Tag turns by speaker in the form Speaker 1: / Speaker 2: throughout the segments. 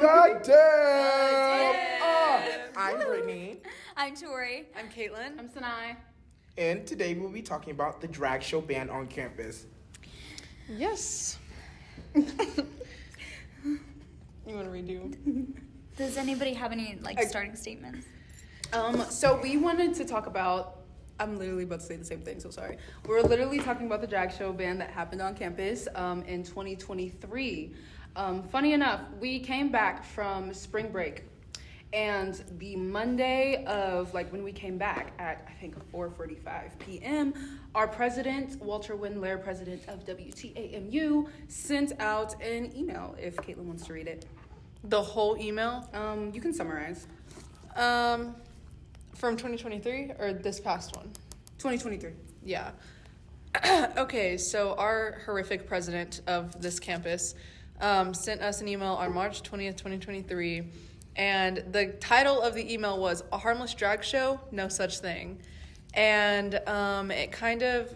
Speaker 1: I'm Brittany.
Speaker 2: I'm Tori.
Speaker 3: I'm Caitlin.
Speaker 4: I'm Sanai.
Speaker 1: And today we'll be talking about the drag show ban on campus.
Speaker 3: Yes. You want to redo?
Speaker 2: Does anybody have any starting statements?
Speaker 4: So we wanted to talk about, I'm literally about to say the same thing, so sorry. We're literally talking about the drag show ban that happened on campus in 2023. Funny enough, we came back from spring break, and the Monday of when we came back at I think 4:45 p.m., our president, Walter Windler, president of WTAMU, sent out an email. If Caitlin wants to read it,
Speaker 3: The whole email?
Speaker 4: you can summarize.
Speaker 3: From 2023 or this past one?
Speaker 4: 2023.
Speaker 3: Yeah. Okay, so our horrific president of this campus sent us an email on March 20th, 2023, and the title of the email was "A Harmless Drag Show? No Such Thing." And it kind of,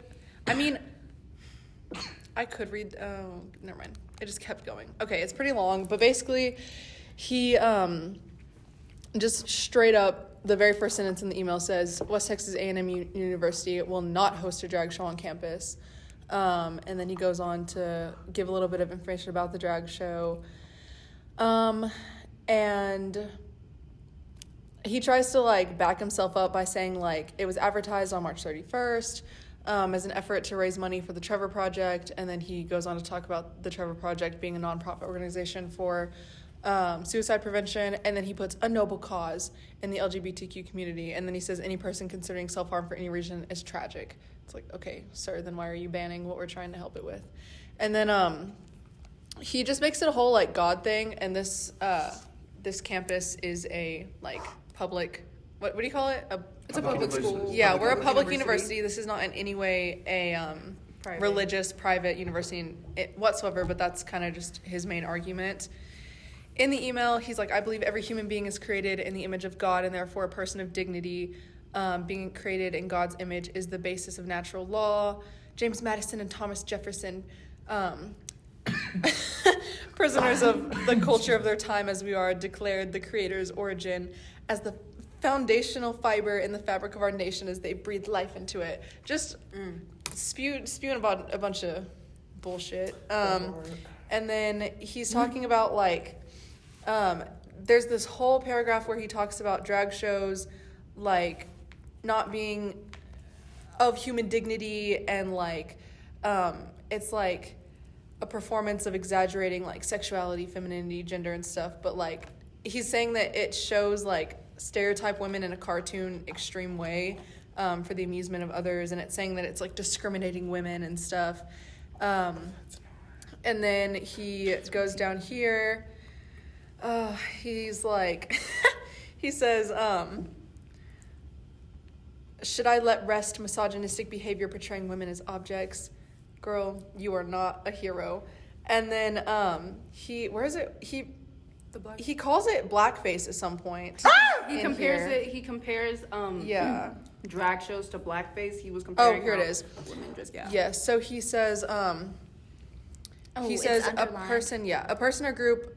Speaker 3: I could read, never mind. It just kept going. Okay, it's pretty long, but basically he just straight up, the very first sentence in the email says, West Texas A&M University will not host a drag show on campus. And then he goes on to give a little bit of information about the drag show. And he tries to back himself up by saying it was advertised on March 31st as an effort to raise money for the Trevor Project. And then he goes on to talk about the Trevor Project being a nonprofit organization for suicide prevention, and then he puts a noble cause in the LGBTQ community, and then he says any person considering self-harm for any reason is tragic. It's okay, sir, then why are you banning what we're trying to help it with? And then he just makes it a whole God thing, and this campus is a public, what do you call it?
Speaker 4: It's a public school.
Speaker 3: Yeah, we're a public university. This is not in any way a religious private university whatsoever, but that's kind of just his main argument. In the email, he's I believe every human being is created in the image of God, and therefore a person of dignity. Being created in God's image is the basis of natural law. James Madison and Thomas Jefferson, prisoners of the culture of their time as we are, declared the Creator's origin as the foundational fiber in the fabric of our nation as they breathed life into it. Just spewing about a bunch of bullshit. And then he's talking about there's this whole paragraph where he talks about drag shows not being of human dignity, and it's a performance of exaggerating sexuality, femininity, gender and stuff, but he's saying that it shows stereotype women in a cartoon extreme way for the amusement of others, and it's saying that it's discriminating women and stuff. And then he goes down here. He's he says, should I let rest misogynistic behavior portraying women as objects? Girl, you are not a hero. And then he calls it blackface at some point.
Speaker 4: He compares drag shows to blackface. He was comparing.
Speaker 3: Oh, here it is.
Speaker 4: Women just, yeah.
Speaker 3: Yes, so he says a person or group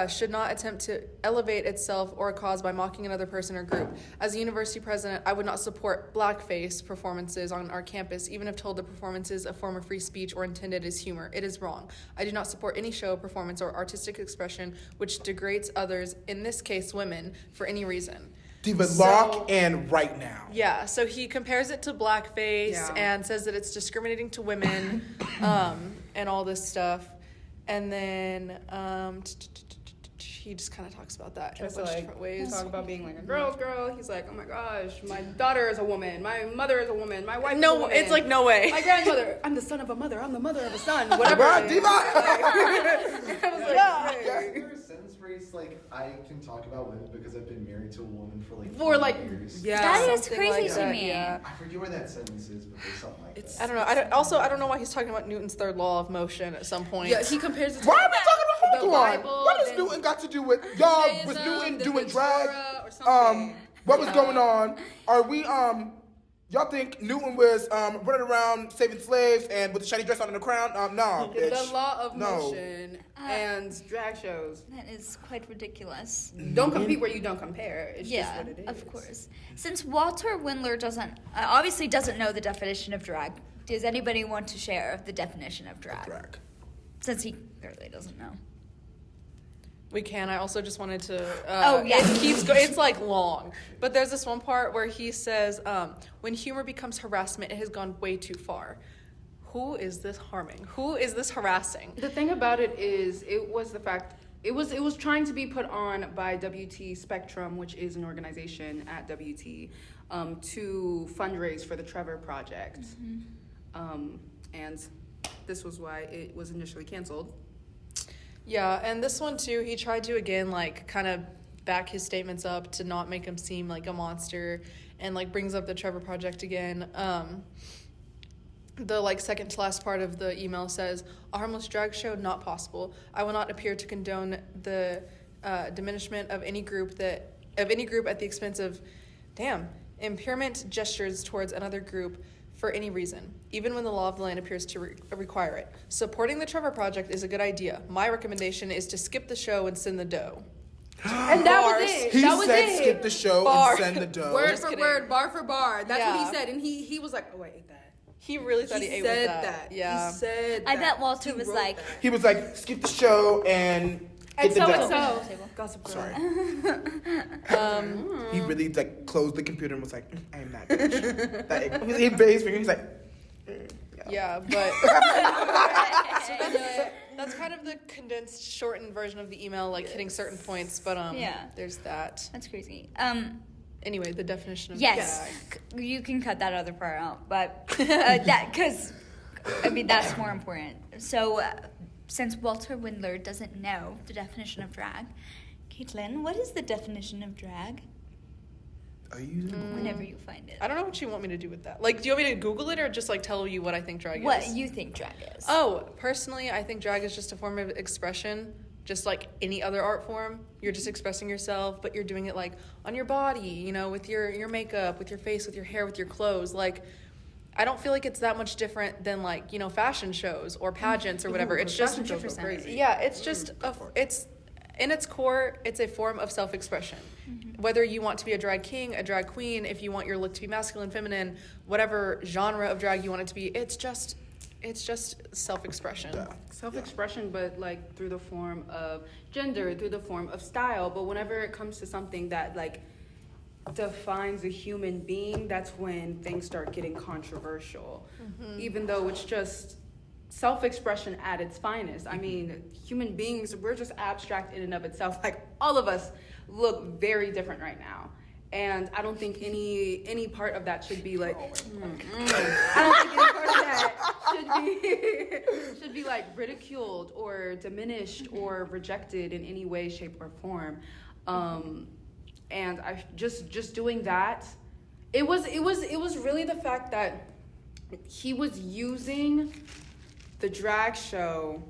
Speaker 3: should not attempt to elevate itself or a cause by mocking another person or group. As a university president, I would not support blackface performances on our campus, even if told the performance is a form of free speech or intended as humor. It is wrong. I do not support any show, performance, or artistic expression which degrades others, in this case women, for any reason.
Speaker 1: Lock and right now.
Speaker 3: Yeah, so he compares it to blackface and says that it's discriminating to women and all this stuff. And then he just kind of talks about that in a bunch of different ways.
Speaker 4: Talk about being a girl's girl. He's oh my gosh, my daughter is a woman, my mother is a woman, my wife is a woman.
Speaker 3: It's no way.
Speaker 4: My grandmother, I'm the son of a mother, I'm the mother of a son, whatever.
Speaker 1: Right,
Speaker 4: I was
Speaker 5: Is there a sentence where he's I can talk about women because I've been married to a woman for
Speaker 4: 4
Speaker 5: years?
Speaker 4: Yeah.
Speaker 2: That is crazy to me.
Speaker 3: Yeah.
Speaker 5: I forget where that sentence is, but there's something like that.
Speaker 3: I don't know. I don't know why he's talking about Newton's third law of motion at some point.
Speaker 4: Yeah, he compares it to
Speaker 1: Why are we talking about
Speaker 4: the Bible?
Speaker 1: What does Newton got to do with y'all? Was Newton doing drag? What was going on? Are we Y'all think Newton was running around saving slaves and with the shiny dress on and the crown? No,
Speaker 4: The
Speaker 1: bitch.
Speaker 4: law of
Speaker 1: No.
Speaker 4: motion and drag shows.
Speaker 2: That is quite ridiculous.
Speaker 4: Don't compete where you don't compare. It's just
Speaker 2: Yeah,
Speaker 4: what it is.
Speaker 2: of course. Since Walter Windler obviously doesn't know the definition of drag, does anybody want to share the definition of drag?
Speaker 1: Drag.
Speaker 2: Since he clearly doesn't know.
Speaker 3: We can. I also just wanted to.
Speaker 2: Yeah.
Speaker 3: It keeps going. It's like long, but there's this one part where he says, "When humor becomes harassment, it has gone way too far." Who is this harming? Who is this harassing?
Speaker 4: The thing about it is, it was the fact it was trying to be put on by WT Spectrum, which is an organization at WT, to fundraise for the Trevor Project, and this was why it was initially canceled.
Speaker 3: Yeah, and this one too, he tried to again like kind of back his statements up to not make him seem like a monster, and like brings up the Trevor Project again. The like second to last part of the email says, "A harmless drag show not possible. I will not appear to condone the diminishment of any group at the expense of impairment gestures towards another group for any reason, even when the law of the land appears to require it. Supporting the Trevor Project is a good idea. My recommendation is to skip the show and send the dough."
Speaker 4: And that was
Speaker 3: Bars.
Speaker 4: it.
Speaker 1: He
Speaker 4: that was
Speaker 1: said
Speaker 4: it.
Speaker 1: skip the show
Speaker 3: Bar.
Speaker 1: and send the dough.
Speaker 4: Word
Speaker 3: Just
Speaker 4: for
Speaker 3: kidding.
Speaker 4: word, bar for bar. That's what
Speaker 3: Yeah.
Speaker 4: he said, and he was like, "Oh, I ate that."
Speaker 3: He really thought he ate with
Speaker 4: said
Speaker 3: that. Yeah.
Speaker 4: He said
Speaker 2: I
Speaker 4: that.
Speaker 2: bet Walter
Speaker 4: He
Speaker 2: was
Speaker 4: wrote
Speaker 2: like,
Speaker 4: that.
Speaker 1: He was like, skip the show and get the dough.
Speaker 4: XOXO. Gossip Girl.
Speaker 1: Sorry.
Speaker 3: Um,
Speaker 1: He really like closed the computer and was like, I am that bitch. He bit his finger. He's like,
Speaker 3: yeah, but that's kind of the condensed, shortened version of the email, like hitting certain points. But
Speaker 2: Yeah.
Speaker 3: there's that.
Speaker 2: that's crazy.
Speaker 3: Anyway, the definition of
Speaker 2: Yes, you can cut that other part out, but because that's more important. So, since Walter Windler doesn't know the definition of drag, Caitlin, what is the definition of drag?
Speaker 1: Are you?
Speaker 2: Whenever you find it,
Speaker 3: I don't know what you want me to do with that. Like, do you want me to Google it or just like tell you what I think drag
Speaker 2: what
Speaker 3: is?
Speaker 2: you think drag is?
Speaker 3: Oh, personally, I think drag is just a form of expression, just like any other art form. You're just expressing yourself, but you're doing it like on your body, you know, with your makeup, with your face, with your hair, with your clothes. Like, I don't feel like it's that much different than like, you know, fashion shows or pageants or whatever. It's just
Speaker 4: Fashion shows go
Speaker 2: 100%.
Speaker 4: crazy.
Speaker 3: yeah, it's just it's in its core, it's a form of self-expression. Whether you want to be a drag king, a drag queen, if you want your look to be masculine, feminine, whatever genre of drag you want it to be, it's just self-expression.
Speaker 1: Yeah.
Speaker 4: Self-expression, but like through the form of gender, through the form of style. But whenever it comes to something that like defines a human being, that's when things start getting controversial. Even though it's just self-expression at its finest. I mean, human beings, we're just abstract in and of itself. Like, all of us look very different right now. And I don't think any part of that should be like, I don't think any part of that should be like ridiculed or diminished or rejected in any way, shape, or form. And I just doing that, it was really the fact that he was using the drag show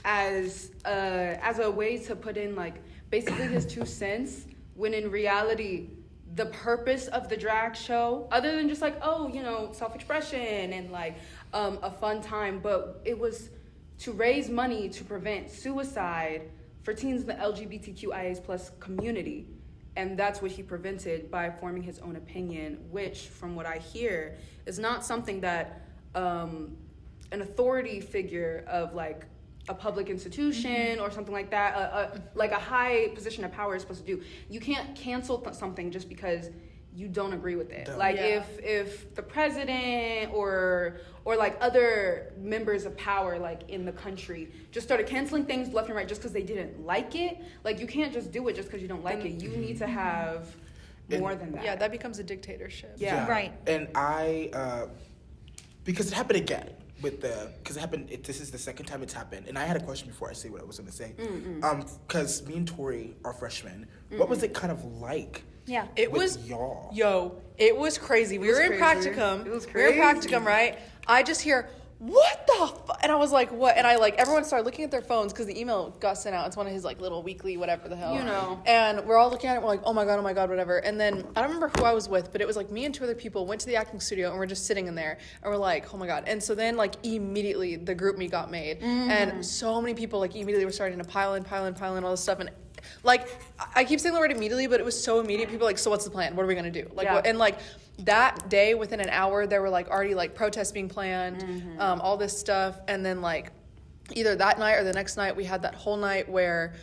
Speaker 4: as a way to put in like basically his 2 cents, when in reality the purpose of the drag show, other than just like, oh, you know, self-expression and like a fun time, but it was to raise money to prevent suicide for teens in the LGBTQIA+ community. And that's what he prevented by forming his own opinion, which, from what I hear, is not something that an authority figure of like a public institution or something like that, like a high position of power is supposed to do. You can't cancel something just because you don't agree with it.
Speaker 1: Duh.
Speaker 4: Like
Speaker 3: Yeah.
Speaker 4: if the president or like other members of power like in the country just started canceling things left and right just because they didn't like it, like you can't just do it just because you don't like it. You need to have more than that.
Speaker 3: Yeah, that becomes a dictatorship.
Speaker 4: Yeah.
Speaker 2: Right.
Speaker 1: And I, because it happened again because it happened. This is the second time it's happened, and I had a question before I say what I was going to say. Because me and Tori are freshmen. What was it kind of like?
Speaker 2: Yeah.
Speaker 3: It
Speaker 1: with
Speaker 3: was
Speaker 1: y'all.
Speaker 3: It was crazy. We
Speaker 4: was
Speaker 3: were in
Speaker 4: crazy.
Speaker 3: practicum.
Speaker 4: It was
Speaker 3: We were in
Speaker 4: crazy.
Speaker 3: practicum, right? I just hear what the fuck? And I was like, what? And I like, everyone started looking at their phones because the email got sent out. It's one of his like little weekly whatever the hell.
Speaker 4: You know.
Speaker 3: And we're all looking at it. We're like, oh my God, whatever. And then I don't remember who I was with, but it was like me and 2 other people went to the acting studio and we're just sitting in there. And we're like, oh my God. And so then like immediately the group me got made. And so many people like immediately were starting to pile in all this stuff. And like, I keep saying the word immediately, but it was so immediate. People were like, so what's the plan? What are we going to do? Like, what? And like that day, within an hour, there were like already like protests being planned, all this stuff. And then like either that night or the next night, we had that whole night where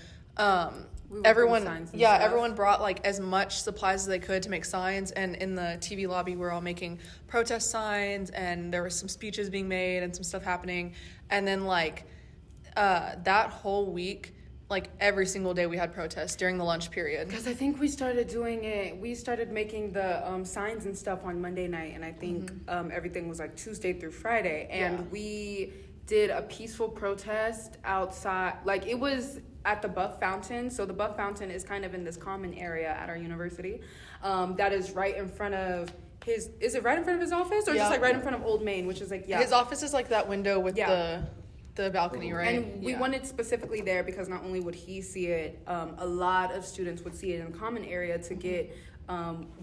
Speaker 3: everyone brought like as much supplies as they could to make signs. And in the TV lobby, we're all making protest signs, and there were some speeches being made and some stuff happening. And then like that whole week, like every single day we had protests during the lunch period.
Speaker 4: Because I think we started doing it, we started making the signs and stuff on Monday night, and I think everything was like Tuesday through Friday. And we did a peaceful protest outside, like it was at the Buff Fountain. So the Buff Fountain is kind of in this common area at our university that is right in front of is it right in front of his office, or just like right in front of Old Main, which is like,
Speaker 3: his office is like that window with the balcony, right?
Speaker 4: And we wanted specifically there because not only would he see it, a lot of students would see it in the common area to get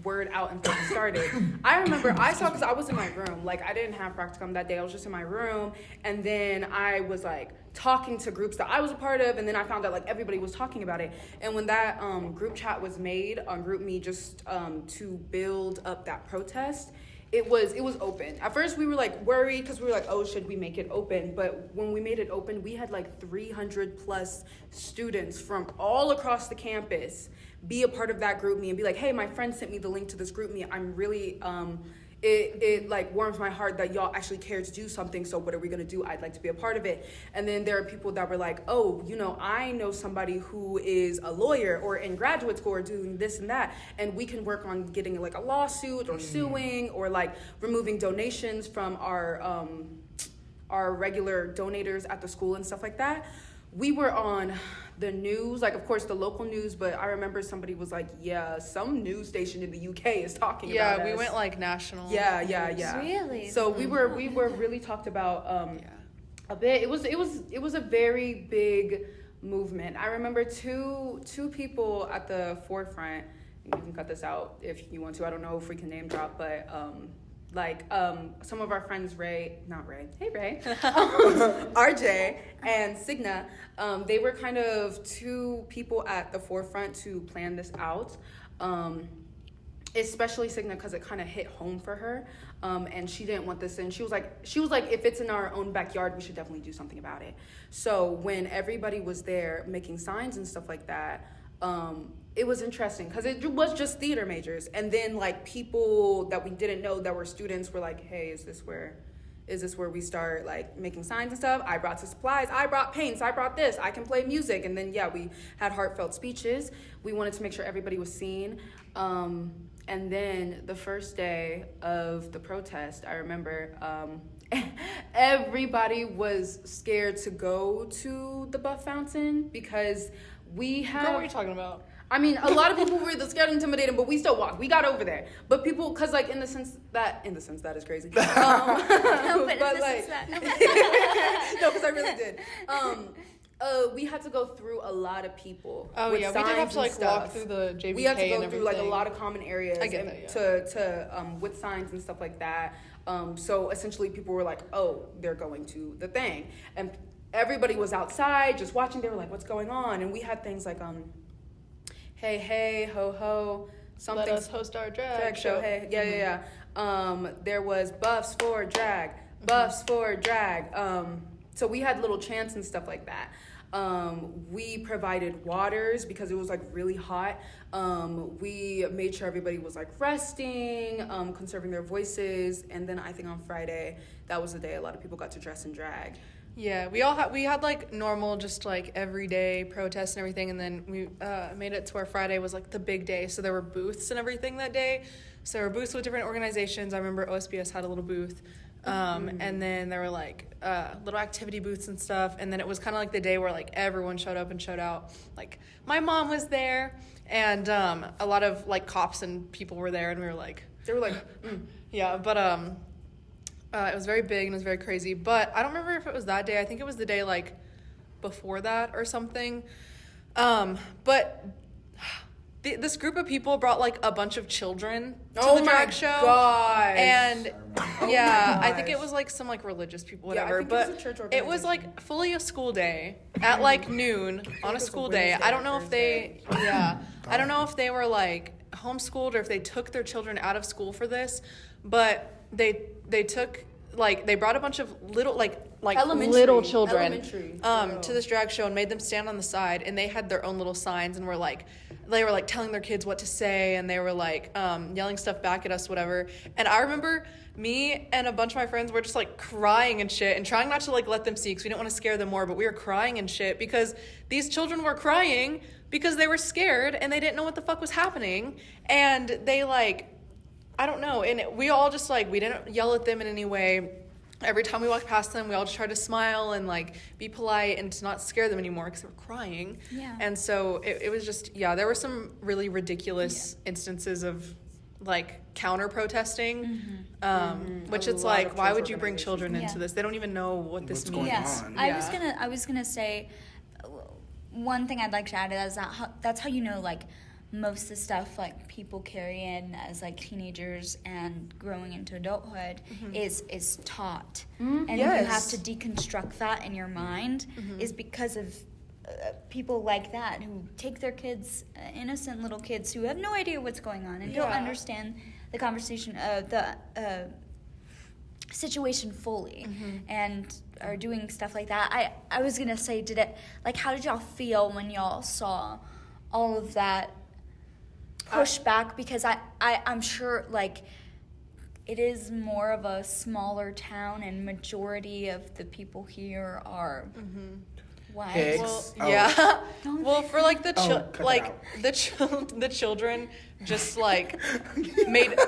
Speaker 4: word out and things started. I remember I saw, because I was in my room, like I didn't have practicum that day, I was just in my room, and then I was like talking to groups that I was a part of, and then I found out like everybody was talking about it. And when that group chat was made on GroupMe just to build up that protest, it was open. At first we were like worried because we were like, oh, should we make it open? But when we made it open, we had like 300 plus students from all across the campus be a part of that GroupMe and be like, hey, my friend sent me the link to this GroupMe. I'm really it like warms my heart that y'all actually care to do something. So what are we gonna do? I'd like to be a part of it. And then there are people that were like, oh, you know, I know somebody who is a lawyer or in graduate school or doing this and that, and we can work on getting like a lawsuit or suing or like removing donations from our regular donators at the school and stuff like that. We were on the news, like of course the local news, but I remember somebody was like, yeah, some news station in the UK is talking about us.
Speaker 3: Yeah, we went like national.
Speaker 4: Yeah.
Speaker 2: Really?
Speaker 4: So we were really talked about a bit. It was a very big movement. I remember two people at the forefront. You can cut this out if you want to. I don't know if we can name drop, but some of our friends, Ray, RJ and Signa, they were kind of two people at the forefront to plan this out. Especially Signa, because it kind of hit home for her, and she didn't want this in. She was like, if it's in our own backyard, we should definitely do something about it. So when everybody was there making signs and stuff like that, it was interesting because it was just theater majors, and then like people that we didn't know that were students were like, hey, is this where we start like making signs and stuff? I brought some supplies, I brought paints, I brought this, I can play music. And then we had heartfelt speeches. We wanted to make sure everybody was seen. And then the first day of the protest, I remember everybody was scared to go to the Buff Fountain because we have...
Speaker 3: Girl, what are you talking about?
Speaker 4: I mean, a lot of people were scared and intimidated, but we still walked. We got over there. But people, because like in the sense that is crazy.
Speaker 2: No, but
Speaker 4: but
Speaker 2: this
Speaker 4: like,
Speaker 2: is that.
Speaker 4: no, because I really did. We had to go through a lot of people.
Speaker 3: Oh
Speaker 4: with
Speaker 3: yeah, we did have to like
Speaker 4: stuff.
Speaker 3: walk through the JVK.
Speaker 4: We had to go
Speaker 3: and
Speaker 4: through like a lot of common areas.
Speaker 3: I get that,
Speaker 4: to with signs and stuff like that. So essentially, people were like, "Oh, they're going to the thing," and everybody was outside just watching. They were like, "What's going on?" And we had things like, hey, ho, ho, something.
Speaker 3: Let us host our drag
Speaker 4: show. Hey, yeah. There was buffs for drag. So we had little chants and stuff like that. We provided waters because it was like really hot. We made sure everybody was like resting, conserving their voices. And then I think on Friday, that was the day a lot of people got to dress in drag.
Speaker 3: Yeah, we had like normal, just like everyday protests and everything, and then we made it to where Friday was like the big day. So there were booths and everything that day. So there were booths with different organizations. I remember OSBS had a little booth, and then there were like little activity booths and stuff. And then it was kind of like the day where like everyone showed up and showed out. Like my mom was there, and a lot of like cops and people were there, and we were like,
Speaker 4: They were like,
Speaker 3: yeah, but It was very big and it was very crazy, but I don't remember if it was that day. I think it was the day like before that or something. But this group of people brought like a bunch of children to the drag show.
Speaker 4: God.
Speaker 3: And
Speaker 4: Oh
Speaker 3: yeah,
Speaker 4: my
Speaker 3: I think it
Speaker 4: gosh.
Speaker 3: was like some like religious people,
Speaker 4: Yeah, I
Speaker 3: whatever.
Speaker 4: think it was
Speaker 3: but
Speaker 4: a church
Speaker 3: it was like fully a school day at like noon on a
Speaker 4: was a
Speaker 3: school day.
Speaker 4: Wednesday
Speaker 3: I don't
Speaker 4: or
Speaker 3: know if they, I don't know if they were like homeschooled or if they took their children out of school for this, but they took like they brought a bunch of little like
Speaker 4: Elementary.
Speaker 3: little children
Speaker 4: Elementary.
Speaker 3: to this drag show and made them stand on the side, and they had their own little signs and they were like telling their kids what to say, and they were like yelling stuff back at us, whatever. And I remember me and a bunch of my friends were just like crying and shit and trying not to like let them see because we didn't want to scare them more, but we were crying and shit because these children were crying because they were scared and they didn't know what the fuck was happening, and they like I don't know, and we all just like we didn't yell at them in any way. Every time we walked past them, we all just tried to smile and like be polite and to not scare them anymore because they were crying.
Speaker 2: Yeah.
Speaker 3: And so it was just, there were some really ridiculous instances of like counter protesting, which
Speaker 4: A
Speaker 3: it's
Speaker 4: lot
Speaker 3: like,
Speaker 4: of
Speaker 3: why
Speaker 4: church
Speaker 3: would you bring
Speaker 4: organizations.
Speaker 3: children into
Speaker 2: Yeah.
Speaker 3: this? They don't even know what this
Speaker 1: What's
Speaker 3: means.
Speaker 1: going
Speaker 2: Yes,
Speaker 1: on.
Speaker 2: I was gonna say, one thing I'd like to add is that's how you know like most of the stuff like people carry in as like teenagers and growing into adulthood is taught, and you have
Speaker 3: Yes.
Speaker 2: to deconstruct that in your mind is because of people like that who take their kids, innocent little kids who have no idea what's going on and don't
Speaker 3: Yeah.
Speaker 2: understand the conversation of the situation fully and are doing stuff like that. I was gonna say, how did y'all feel when y'all saw all of that pushback? Because I'm sure like it is more of a smaller town and majority of the people here are white.
Speaker 1: Pigs.
Speaker 3: Well,
Speaker 1: Oh.
Speaker 3: yeah.
Speaker 2: Don't
Speaker 3: Well, for like the
Speaker 1: cut that
Speaker 3: like
Speaker 1: out.
Speaker 3: the children just like made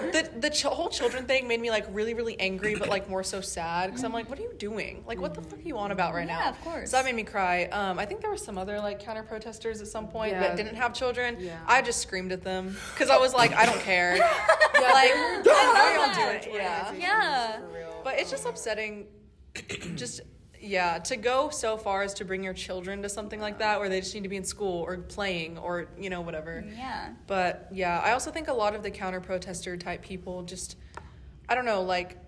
Speaker 3: whole children thing made me like really really angry, but like more so sad because I'm like, what are you doing? Like, what the fuck are you on about right now?
Speaker 2: Yeah, of course.
Speaker 3: So that made me cry. I think there were some other like counter protesters at some point
Speaker 4: Yeah.
Speaker 3: that didn't have children.
Speaker 4: Yeah.
Speaker 3: I just screamed at them because I was like, I don't care. Like,
Speaker 2: I
Speaker 3: why
Speaker 2: love
Speaker 3: y'all
Speaker 2: that.
Speaker 3: do it? Yeah.
Speaker 2: Yeah.
Speaker 4: For real.
Speaker 3: But it's just upsetting, just to go so far as to bring your children to something like that where they just need to be in school or playing or whatever.
Speaker 2: Yeah.
Speaker 3: But yeah, I also think a lot of the counter protester type people just, I don't know, like,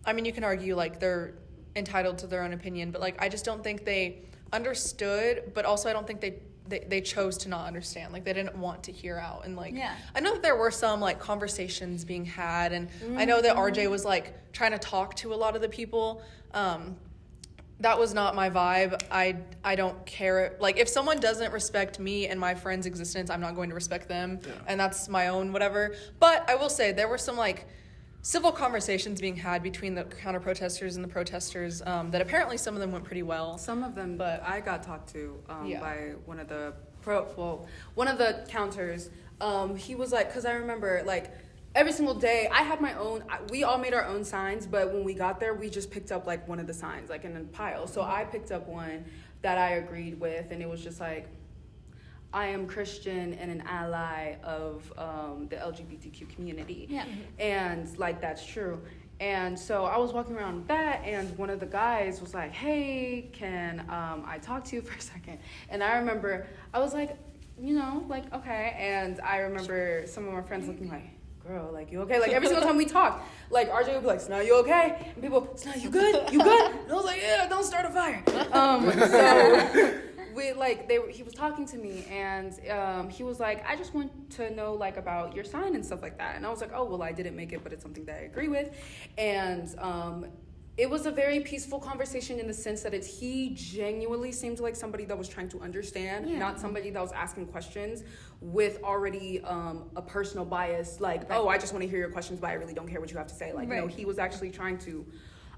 Speaker 3: I mean, you can argue like they're entitled to their own opinion, but like I just don't think they understood, but also I don't think they chose to not understand. Like they didn't want to hear out. And like,
Speaker 2: Yeah.
Speaker 3: I know that there were some like conversations being had, and I know that RJ was like trying to talk to a lot of the people. That was not my vibe. I don't care. Like if someone doesn't respect me and my friend's existence, I'm not going to respect them.
Speaker 1: Yeah.
Speaker 3: And that's my own whatever. But I will say there were some like civil conversations being had between the counter protesters and the protesters that apparently some of them went pretty well.
Speaker 4: Some of them,
Speaker 3: But-
Speaker 4: I got talked to
Speaker 3: Yeah.
Speaker 4: by one of the one of the counters. He was like, because I remember like every single day I had my own. We all made our own signs, but when we got there, we just picked up like one of the signs, like in a pile. So I picked up one that I agreed with, and it was just like, I am Christian and an ally of the LGBTQ community.
Speaker 2: Yeah.
Speaker 4: And like that's true. And so I was walking around with that, and one of the guys was like, hey, can I talk to you for a second? And I remember I was like, like, okay. And I remember some of my friends looking like, girl, like, you okay? Like every single time we talked, like RJ would be like, Sna, you okay? And people, Sna, you good? You good? And I was like, yeah, don't start a fire. So he was talking to me, and he was like, I just want to know like about your sign and stuff like that. And I was like, oh well, I didn't make it, but it's something that I agree with. And it was a very peaceful conversation in the sense that he genuinely seemed like somebody that was trying to understand, not somebody that was asking questions with already a personal bias, like, oh, I just want to hear your questions, but I really don't care what you have to say. Like,
Speaker 2: Right.
Speaker 4: he was actually trying to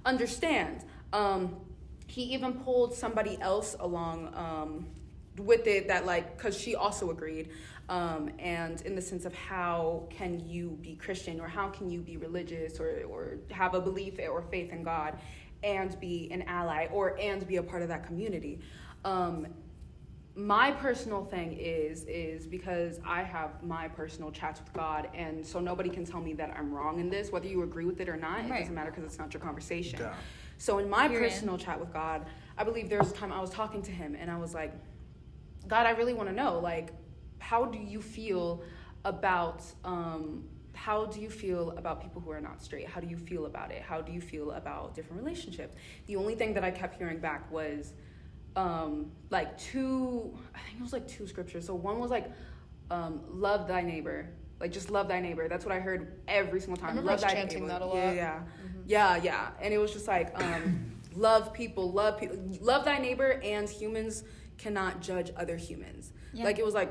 Speaker 4: understand. He even pulled somebody else along with it that like, because she also agreed, and in the sense of how can you be Christian or how can you be religious or have a belief or faith in God and be an ally and be a part of that community. my personal thing is because I have my personal chats with God, and so nobody can tell me that I'm wrong in this, whether you agree with it or not. It
Speaker 2: Right.
Speaker 4: doesn't matter because it's not your conversation.
Speaker 1: Yeah.
Speaker 4: So in my
Speaker 2: Period.
Speaker 4: personal chat with God, I believe there was a time I was talking to him and I was like, God, I really want to know, like, how do you feel about people who are not straight? How do you feel about it? How do you feel about different relationships? The only thing that I kept hearing back was like two scriptures. So one was like, love thy neighbor. Like, just love thy neighbor. That's what I heard every single time.
Speaker 3: I remember
Speaker 4: Love
Speaker 3: us
Speaker 4: thy
Speaker 3: chanting
Speaker 4: neighbor.
Speaker 3: that a lot.
Speaker 4: Yeah. And it was just like, love people, love thy neighbor, and humans cannot judge other humans.
Speaker 2: Yeah.
Speaker 4: Like, it was like,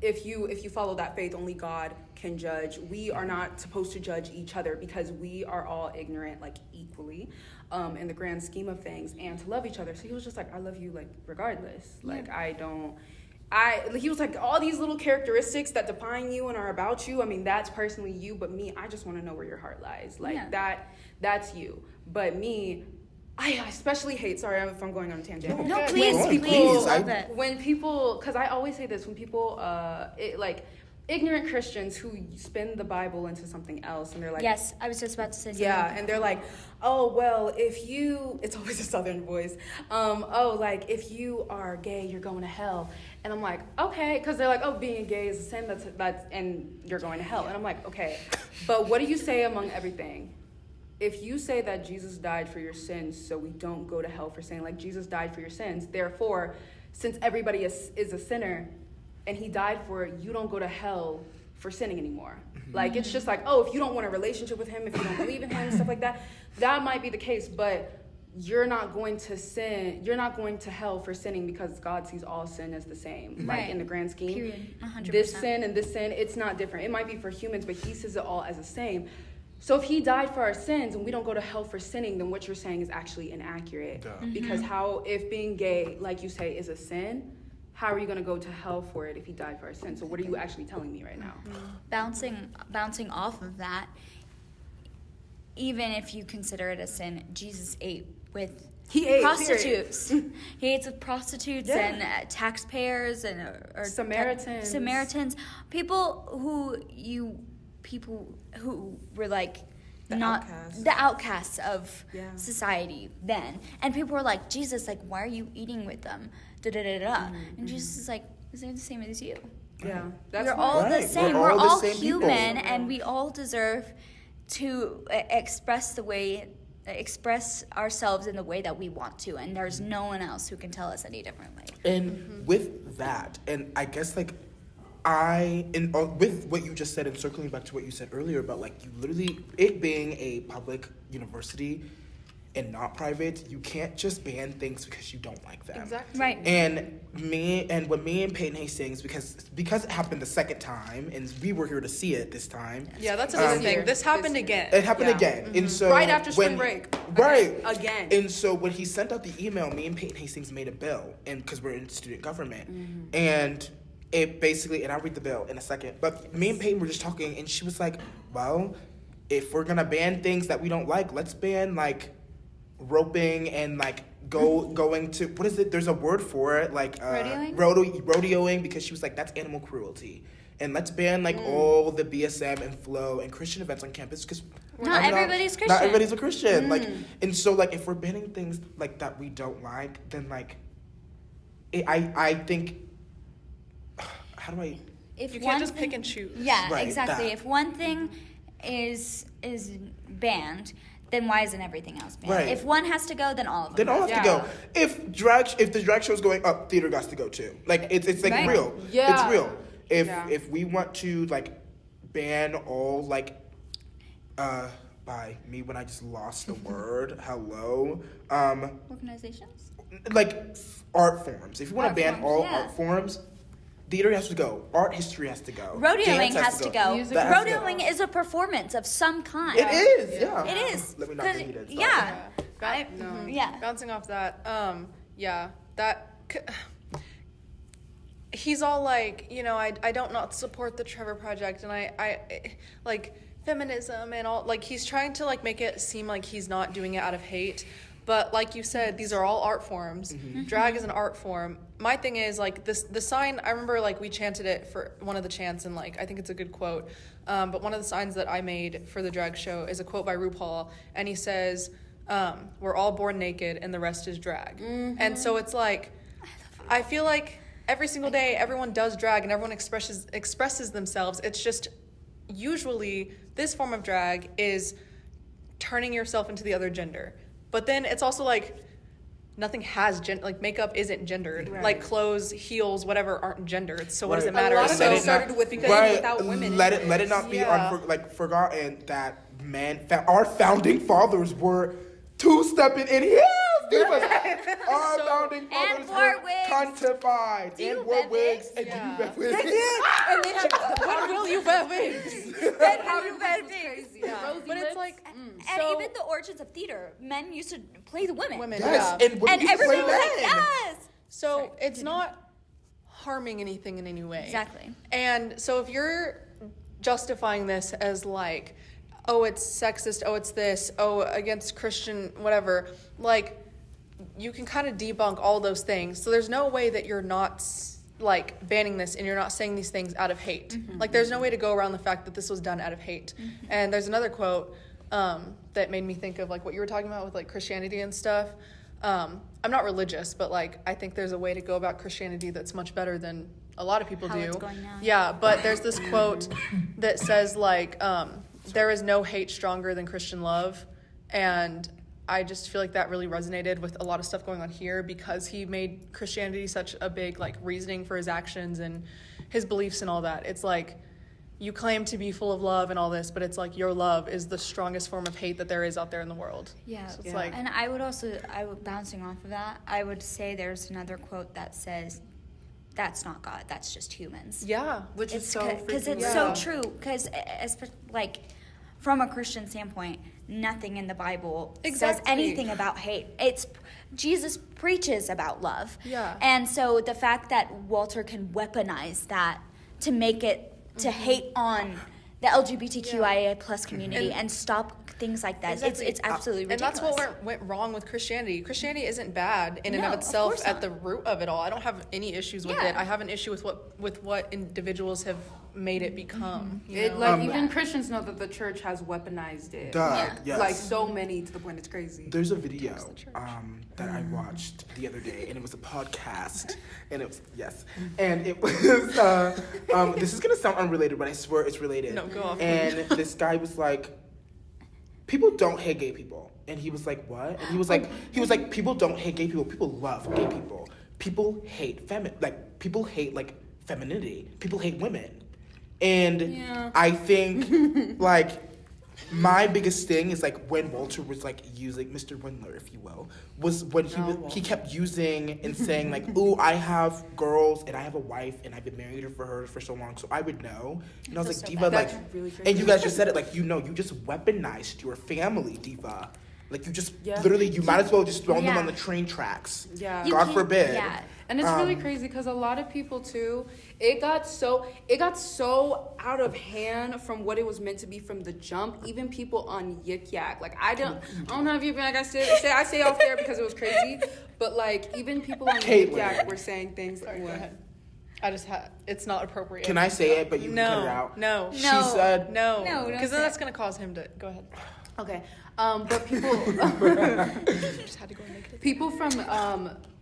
Speaker 4: if you follow that faith, only God can judge. We are not supposed to judge each other because we are all ignorant, like, equally, in the grand scheme of things, and to love each other. So he was just like, I love you, like, regardless. Like, he was like, all these little characteristics that define you and are about you, I mean, that's personally you, but me, I just want to know where your heart lies. Like, that's you. But me, I especially hate, sorry if I'm going on a tangent.
Speaker 2: No,
Speaker 1: Okay.
Speaker 2: please,
Speaker 1: Go on,
Speaker 2: please.
Speaker 1: I-
Speaker 2: Love it.
Speaker 4: When people, because I always say this, when people, like, ignorant Christians who spin the Bible into something else, and they're like,
Speaker 2: Yes, I was just about to say something.
Speaker 4: yeah, and they're like, oh, well, if you, it's always a southern voice, oh, like, if you are gay, you're going to hell. And I'm like, okay, because they're like, oh, being gay is a sin, that's, and you're going to hell. And I'm like, okay, but what do you say among everything? If you say that Jesus died for your sins, so we don't go to hell for saying, like, Jesus died for your sins, therefore, since everybody is a sinner, and he died for it, you don't go to hell for sinning anymore. Like, it's just like, oh, if you don't want a relationship with him, if you don't believe in him, stuff like that, that might be the case, but you're not going to sin, you're not going to hell for sinning because God sees all sin as the same.
Speaker 2: Right.
Speaker 4: Like, in the grand scheme.
Speaker 2: Period. 100%.
Speaker 4: This sin and this sin, it's not different. It might be for humans, but he sees it all as the same. So if he died for our sins and we don't go to hell for sinning, then what you're saying is actually inaccurate.
Speaker 1: Duh.
Speaker 4: Because if being gay, like you say, is a sin, how are you going to go to hell for it if he died for our sins? So what are you actually telling me right now?
Speaker 2: Bouncing off of that, even if you consider it a sin, Jesus ate with
Speaker 4: He ate,
Speaker 2: prostitutes. He ate with prostitutes
Speaker 4: Yeah.
Speaker 2: and taxpayers and or
Speaker 4: Samaritans.
Speaker 2: people who were like the outcasts of society then, and people were like, Jesus, like, why are you eating with them? And Jesus is like, they're the same as you.
Speaker 4: Yeah,
Speaker 2: We're all the
Speaker 1: Right.
Speaker 2: same.
Speaker 1: We're
Speaker 2: We're
Speaker 1: all the
Speaker 2: all
Speaker 1: same people.
Speaker 2: human, and we all deserve to express ourselves in the way that we want to, and there's no one else who can tell us any differently.
Speaker 1: And with that, and I guess like with what you just said, and circling back to what you said earlier about like you literally it being a public university and not private, you can't just ban things because you don't like them.
Speaker 3: Exactly.
Speaker 2: Right.
Speaker 1: And when me and Peyton Hastings, because it happened the second time, and we were here to see it this time.
Speaker 3: Yeah, that's another thing. This happened again.
Speaker 1: It happened
Speaker 4: Yeah.
Speaker 1: again, and so
Speaker 4: Right after spring break.
Speaker 1: right
Speaker 4: Again.
Speaker 1: And so when he sent out the email, me and Peyton Hastings made a bill, and because we're in student government, and it basically, and I'll read the bill in a second. But me and Peyton were just talking, and she was like, "Well, if we're gonna ban things that we don't like, let's ban like roping and like going to what is it? There's a word for it, like
Speaker 2: Rodeoing?
Speaker 1: rodeoing, because she was like, that's animal cruelty. And let's ban like all the BSM and flow and Christian events on campus because
Speaker 2: Not everybody's Christian.
Speaker 1: Not everybody's a Christian. Like, and so like if we're banning things like that we don't like, then like I think how do I?
Speaker 2: If
Speaker 3: You
Speaker 2: one
Speaker 3: can't just
Speaker 2: thing-
Speaker 3: pick and choose.
Speaker 2: Yeah,
Speaker 1: Right,
Speaker 2: exactly.
Speaker 1: that.
Speaker 2: If one thing is banned, then why isn't everything else banned?
Speaker 1: Right.
Speaker 2: If one has to go, then all of them.
Speaker 1: Then all have to
Speaker 4: Yeah.
Speaker 1: go. If the drag show's going up, theater got to go too. Like it's like
Speaker 2: Right.
Speaker 1: real.
Speaker 4: Yeah.
Speaker 1: It's real.
Speaker 4: Yeah.
Speaker 1: If we want to like ban all like by me when I just lost the word, hello.
Speaker 2: Organizations?
Speaker 1: Like art forms. If you want
Speaker 2: Art
Speaker 1: to ban
Speaker 2: forms,
Speaker 1: all
Speaker 2: yeah.
Speaker 1: art forms, theater has to go. Art history has to go.
Speaker 2: Rodeoing
Speaker 1: Dance
Speaker 2: has to go.
Speaker 4: Music
Speaker 1: That has to go.
Speaker 2: Rodeoing is a performance of some kind.
Speaker 1: It is, yeah.
Speaker 2: It is.
Speaker 1: Let me not
Speaker 2: 'Cause-
Speaker 1: be heated. Sorry.
Speaker 2: Yeah.
Speaker 3: No.
Speaker 2: Yeah.
Speaker 3: Bouncing off that, he's all like, I don't not support the Trevor Project, and I like feminism and all, like he's trying to like make it seem like he's not doing it out of hate, But like you said, these are all art forms.
Speaker 1: Mm-hmm.
Speaker 3: Drag is an art form. My thing is like the sign, I remember like we chanted it for one of the chants, and like I think it's a good quote. But one of the signs that I made for the drag show is a quote by RuPaul, and he says, we're all born naked and the rest is drag. And so it's like, I feel like every single day everyone does drag and everyone expresses themselves. It's just usually this form of drag is turning yourself into the other gender. But then it's also like nothing has like makeup isn't gendered.
Speaker 4: Right.
Speaker 3: Like clothes, heels, whatever aren't gendered. So what does it
Speaker 1: Right.
Speaker 3: matter?
Speaker 4: A lot of
Speaker 3: So
Speaker 4: it started with without women.
Speaker 1: Let it not be forgotten that our founding fathers were two-stepping in heels. Our founding fathers
Speaker 2: And wore
Speaker 1: were
Speaker 2: wigs.
Speaker 1: pontified
Speaker 2: Do you
Speaker 1: and wore
Speaker 2: wear
Speaker 1: wigs.
Speaker 2: wigs?
Speaker 1: And do
Speaker 3: Yeah.
Speaker 1: you wear wigs?
Speaker 3: and they have, when will you wear wigs?
Speaker 2: How you been things?
Speaker 3: Yeah. But it's like,
Speaker 2: And
Speaker 3: so-
Speaker 2: even the origins of theater, men used to play the women.
Speaker 3: Women,
Speaker 1: Yes,
Speaker 3: yeah.
Speaker 1: and women
Speaker 2: And
Speaker 1: used to play
Speaker 2: everyone was like,
Speaker 1: men.
Speaker 2: yes.
Speaker 3: So
Speaker 2: Sorry,
Speaker 3: it's not harming anything in any way.
Speaker 2: Exactly.
Speaker 3: And so if you're justifying this as like, oh, it's sexist, oh, it's this, oh, against Christian, whatever, like, you can kind of debunk all those things. So there's no way that you're not like banning this and you're not saying these things out of hate. Like there's no way to go around the fact that this was done out of hate. And there's another quote that made me think of like what you were talking about with like Christianity and stuff. I'm not religious, but like I think there's a way to go about Christianity that's much better than a lot of people
Speaker 2: How
Speaker 3: do.
Speaker 2: it's going now.
Speaker 3: Yeah, but there's this quote that says like there is no hate stronger than Christian love, and I just feel like that really resonated with a lot of stuff going on here because he made Christianity such a big like reasoning for his actions and his beliefs and all that. It's like you claim to be full of love and all this, but it's like your love is the strongest form of hate that there is out there in the world.
Speaker 2: Yeah.
Speaker 3: So it's like,
Speaker 2: And bouncing off of that, I would say there's another quote that says, "That's not God. That's just humans."
Speaker 3: yeah,
Speaker 4: Which is so
Speaker 2: Because
Speaker 4: freaking
Speaker 2: it's so true. Because like from a Christian standpoint, nothing in the Bible says
Speaker 3: Exactly.
Speaker 2: anything about hate. It's Jesus preaches about love.
Speaker 3: Yeah.
Speaker 2: And so the fact that Walter can weaponize that to make it to hate on the LGBTQIA plus community and stop things like that.
Speaker 3: Exactly.
Speaker 2: It's absolutely ridiculous.
Speaker 3: And that's what went wrong with Christianity. Christianity isn't bad in and
Speaker 2: No,
Speaker 3: of
Speaker 2: of
Speaker 3: itself
Speaker 2: course
Speaker 3: at
Speaker 2: not.
Speaker 3: the root of it all. I don't have any issues with
Speaker 2: Yeah.
Speaker 3: it. I have an issue with what individuals have made it become. you
Speaker 4: It
Speaker 3: know?
Speaker 4: like even Christians know that the church has weaponized it.
Speaker 1: Duh, yes.
Speaker 4: Like so many to the point it's crazy.
Speaker 1: There's a video
Speaker 3: the church.
Speaker 1: that I watched the other day, and it was a podcast, and it was and it was this is gonna sound unrelated, but I swear it's related.
Speaker 3: No, go off.
Speaker 1: And this guy was like, "People don't hate gay people," and he was like, "What?" And he was like, "People don't hate gay people. People love gay people. People hate people hate like femininity. People hate women." And
Speaker 4: Yeah.
Speaker 1: I think like my biggest thing is like when Walter was like using Mr. Windler, if you will, was when he kept using and saying like, "Ooh, I have girls and I have a wife and I've been married for her for so long, so I would know." And I was like,
Speaker 2: so
Speaker 1: "Diva,
Speaker 2: bad.
Speaker 1: like,"
Speaker 4: That's really
Speaker 1: and you
Speaker 4: crazy.
Speaker 1: guys just said it like, you just weaponized your family, Diva. Like you just
Speaker 4: Yeah.
Speaker 1: literally, you might as well just throw them
Speaker 2: Yeah.
Speaker 1: on the train tracks.
Speaker 4: Yeah.
Speaker 2: You
Speaker 1: God
Speaker 2: can't-
Speaker 1: forbid.
Speaker 2: Yeah.
Speaker 4: And it's really crazy because a lot of people too, it got so out of hand from what it was meant to be from the jump. Even people on Yik Yak, like I don't know if you like I say off there because it was crazy, but like even people on Yik
Speaker 1: Caitlin.
Speaker 4: Yak were saying things like,
Speaker 3: Sorry, go
Speaker 4: what?
Speaker 3: ahead. I just had it's not appropriate.
Speaker 1: Can I say it, but you can cut it
Speaker 3: No,
Speaker 1: out?
Speaker 3: no,
Speaker 1: She
Speaker 2: No.
Speaker 1: said,
Speaker 3: no,
Speaker 2: No, don't
Speaker 3: because
Speaker 2: say
Speaker 3: then that's
Speaker 2: it.
Speaker 3: gonna cause him to go ahead.
Speaker 4: Okay, but people.
Speaker 3: Just had to go and make it.
Speaker 4: People from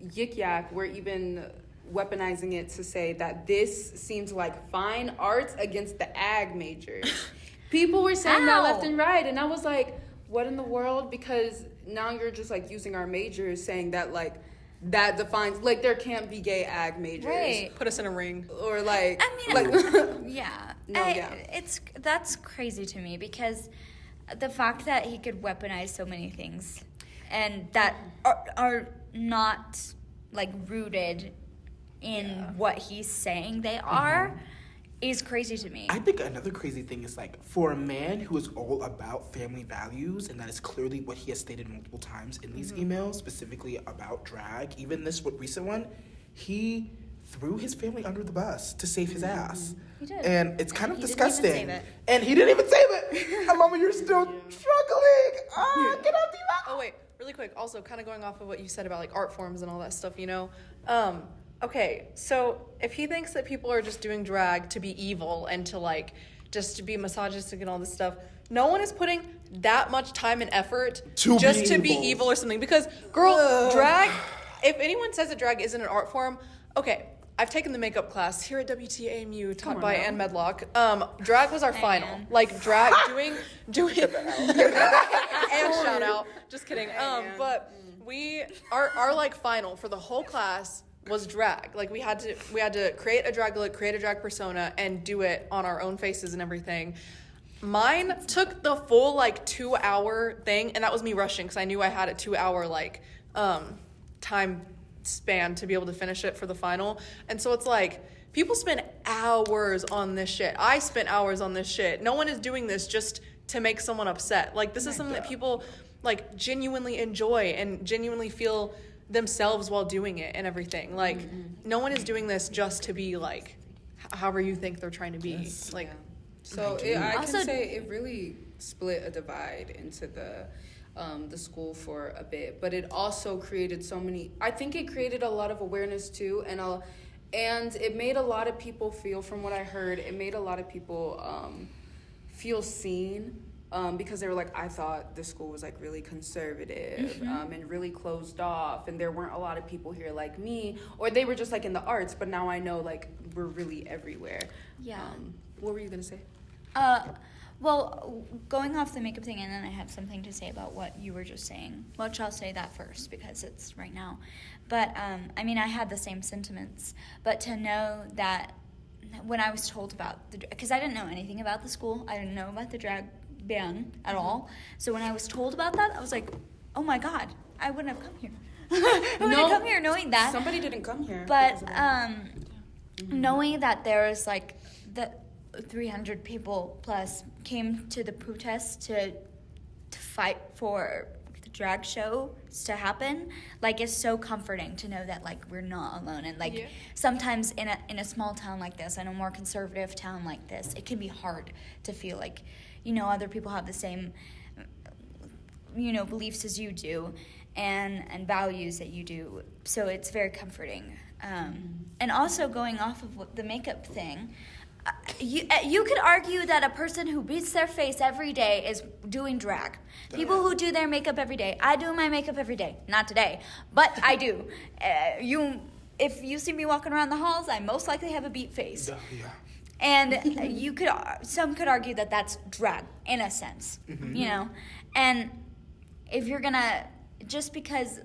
Speaker 4: Yik Yak were even weaponizing it to say that this seems like fine arts against the ag majors. People were saying that
Speaker 2: Ow.
Speaker 4: left and right, and I was like, what in the world? Because now you're just like using our majors, saying that like that defines like there can't be gay ag majors.
Speaker 2: Right.
Speaker 3: Put us in a ring.
Speaker 4: Or like,
Speaker 2: I mean,
Speaker 4: like
Speaker 2: yeah.
Speaker 4: No, yeah.
Speaker 2: That's crazy to me because the fact that he could weaponize so many things and that are not like rooted in what he's saying they are is crazy to me.
Speaker 1: I think another crazy thing is like for a man who is all about family values, and that is clearly what he has stated multiple times in these emails, specifically about drag, even this recent one, he threw his family under the bus to save his ass.
Speaker 2: He did.
Speaker 1: And it's kind of
Speaker 2: he didn't even
Speaker 1: disgusting.
Speaker 2: save it.
Speaker 1: And he didn't even save it. And Mama, you're still struggling. Ah, get out the
Speaker 3: Oh wait, really quick, also kind of going off of what you said about like art forms and all that stuff, you know. Okay, so if he thinks that people are just doing drag to be evil and to like just to be misogynistic and all this stuff, no one is putting that much time and effort to be evil or something. Because drag, if anyone says that drag isn't an art form, okay, I've taken the makeup class here at WTAMU taught by Ann Medlock. Drag was our final. Like drag doing and shout out. Just kidding. But our like final for the whole class was drag. Like we had to create a drag look, create a drag persona, and do it on our own faces and everything. Mine took the full like 2-hour thing, and that was me rushing because I knew I had a 2-hour like time span to be able to finish it for the final. And so it's like people spend hours on this shit. I spent hours on this shit. No one is doing this just to make someone upset. Like this is something that people like genuinely enjoy and genuinely feel themselves while doing it and everything. Like no one is doing this just to be like however you think they're trying to be.
Speaker 1: Yes.
Speaker 3: Like
Speaker 4: so I can say it really split a divide into the school for a bit, but it also created I think it created a lot of awareness too, and it made a lot of people feel, from what I heard, it made a lot of people feel seen, because they were like, I thought the school was like really conservative, and really closed off, and there weren't a lot of people here like me, or they were just like in the arts, but now I know like we're really everywhere.
Speaker 2: Yeah.
Speaker 4: What were you gonna say?
Speaker 2: Well, going off the makeup thing, and then I have something to say about what you were just saying, which I'll say that first because it's right now. But, I mean, I had the same sentiments. But to know that when I was told about because I didn't know anything about the school, I didn't know about the drag band at all. So when I was told about that, I was like, oh my God, I wouldn't have come here. I wouldn't have come here knowing that.
Speaker 4: Somebody didn't come here.
Speaker 2: But knowing that there was like the 300 people plus came to the protest to fight for the drag show to happen, like it's so comforting to know that like we're not alone. And like sometimes in a small town like this, in a more conservative town like this, it can be hard to feel like, you know, other people have the same, you know, beliefs as you do and values that you do. So it's very comforting. And also going off of the makeup thing, you could argue that a person who beats their face every day is doing drag. People who do their makeup every day. I do my makeup every day. Not today, but I do. If you see me walking around the halls, I most likely have a beat face. And some could argue that that's drag in a sense, you know. And if you're gonna, just because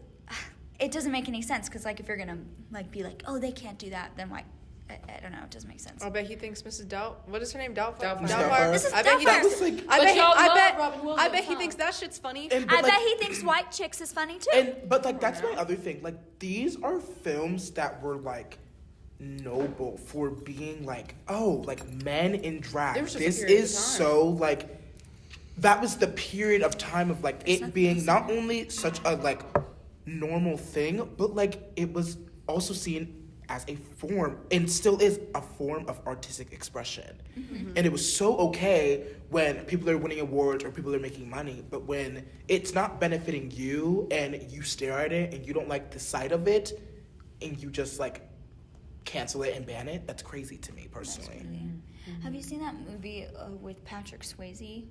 Speaker 2: it doesn't make any sense, because like if you're gonna like be like, oh, they can't do that, then why? I don't know. It doesn't make sense.
Speaker 3: I bet he thinks Mrs. What is her name? Doubtfire.
Speaker 2: This is Doubtfire.
Speaker 3: I bet he thinks that shit's funny.
Speaker 1: And,
Speaker 2: I bet he thinks White Chicks is funny too.
Speaker 1: But like that's my other thing. Like these are films that were like noble for being like, oh, like men in drag. This is so like that was the period of time of like it being not only such a like normal thing, but like it was also seen as a form, and still is a form of artistic expression. And it was so okay when people are winning awards or people are making money, but when it's not benefiting you and you stare at it and you don't like the sight of it and you just like cancel it and ban it, that's crazy to me personally.
Speaker 2: Have you seen that movie with Patrick Swayze?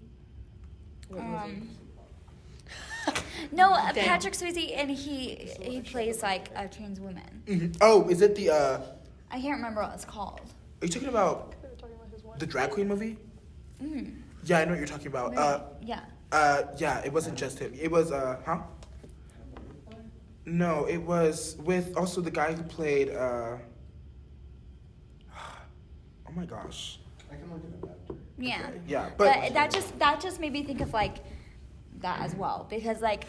Speaker 2: No, Patrick Swayze, and he plays like a trans woman.
Speaker 1: Oh, is it the
Speaker 2: I can't remember what it's called.
Speaker 1: Are you talking about the drag queen movie? Yeah, I know what you're talking about. Yeah, it wasn't just him. It was No, it was with also the guy who played oh my gosh.
Speaker 5: I can look at that.
Speaker 2: Yeah.
Speaker 1: Okay. Yeah,
Speaker 2: but that just made me think of like that as well, because like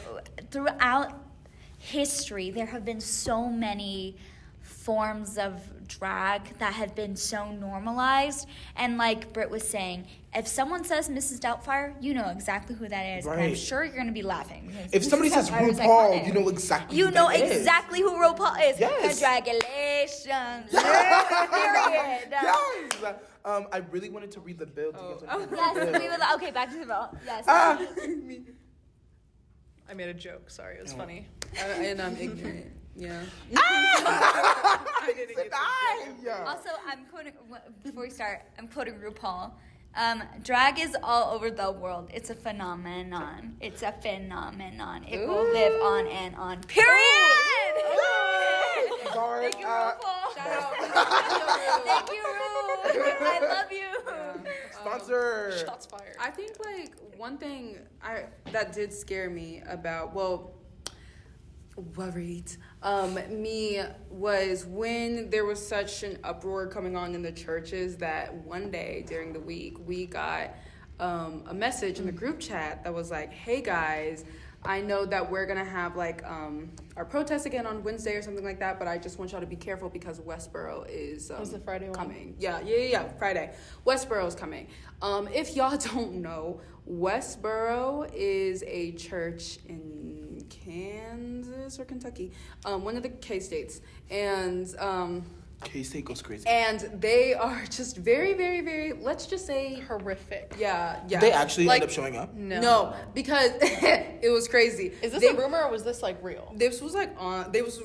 Speaker 2: throughout history there have been so many forms of drag that have been so normalized, and like Britt was saying, if someone says Mrs. Doubtfire, you know exactly who that is, and I'm sure you're gonna be laughing.
Speaker 1: If somebody says RuPaul, you know exactly who that is.
Speaker 2: Exactly who RuPaul is.
Speaker 1: Yes.
Speaker 2: Congratulations. Period.
Speaker 1: Yes. I really wanted to read the bill to get to
Speaker 2: Yes, we would. Okay, back to the bill. Yes.
Speaker 3: I made a joke. Sorry, it was funny.
Speaker 4: And I'm ignorant. Yeah.
Speaker 3: I didn't get
Speaker 2: Also, I'm quoting, before we start, I'm quoting RuPaul. Drag is all over the world. It's a phenomenon. It's a phenomenon. It will live on and on. Period!
Speaker 1: Sorry,
Speaker 2: Thank you, RuPaul.
Speaker 4: Shout out.
Speaker 2: Thank you, Ru. I love you.
Speaker 1: sponsor.
Speaker 3: Shots fired.
Speaker 4: I think like one thing that did scare me about worried me was when there was such an uproar coming on in the churches that one day during the week we got a message in the group chat that was like, hey guys, I know that we're gonna have like our protest again on Wednesday or something like that, but I just want y'all to be careful because Westboro is
Speaker 3: was the Friday one?
Speaker 4: coming. Yeah, Friday. Westboro is coming. If y'all don't know, Westboro is a church in Kansas or Kentucky, one of the K-states, and
Speaker 1: K-State goes crazy.
Speaker 4: and they are just very, very, very, let's just say,
Speaker 3: Horrific.
Speaker 4: yeah.
Speaker 1: They actually
Speaker 4: like,
Speaker 1: end up showing up?
Speaker 4: No, because it was crazy.
Speaker 3: Is this
Speaker 4: They-
Speaker 3: a rumor or was this like real?
Speaker 4: This was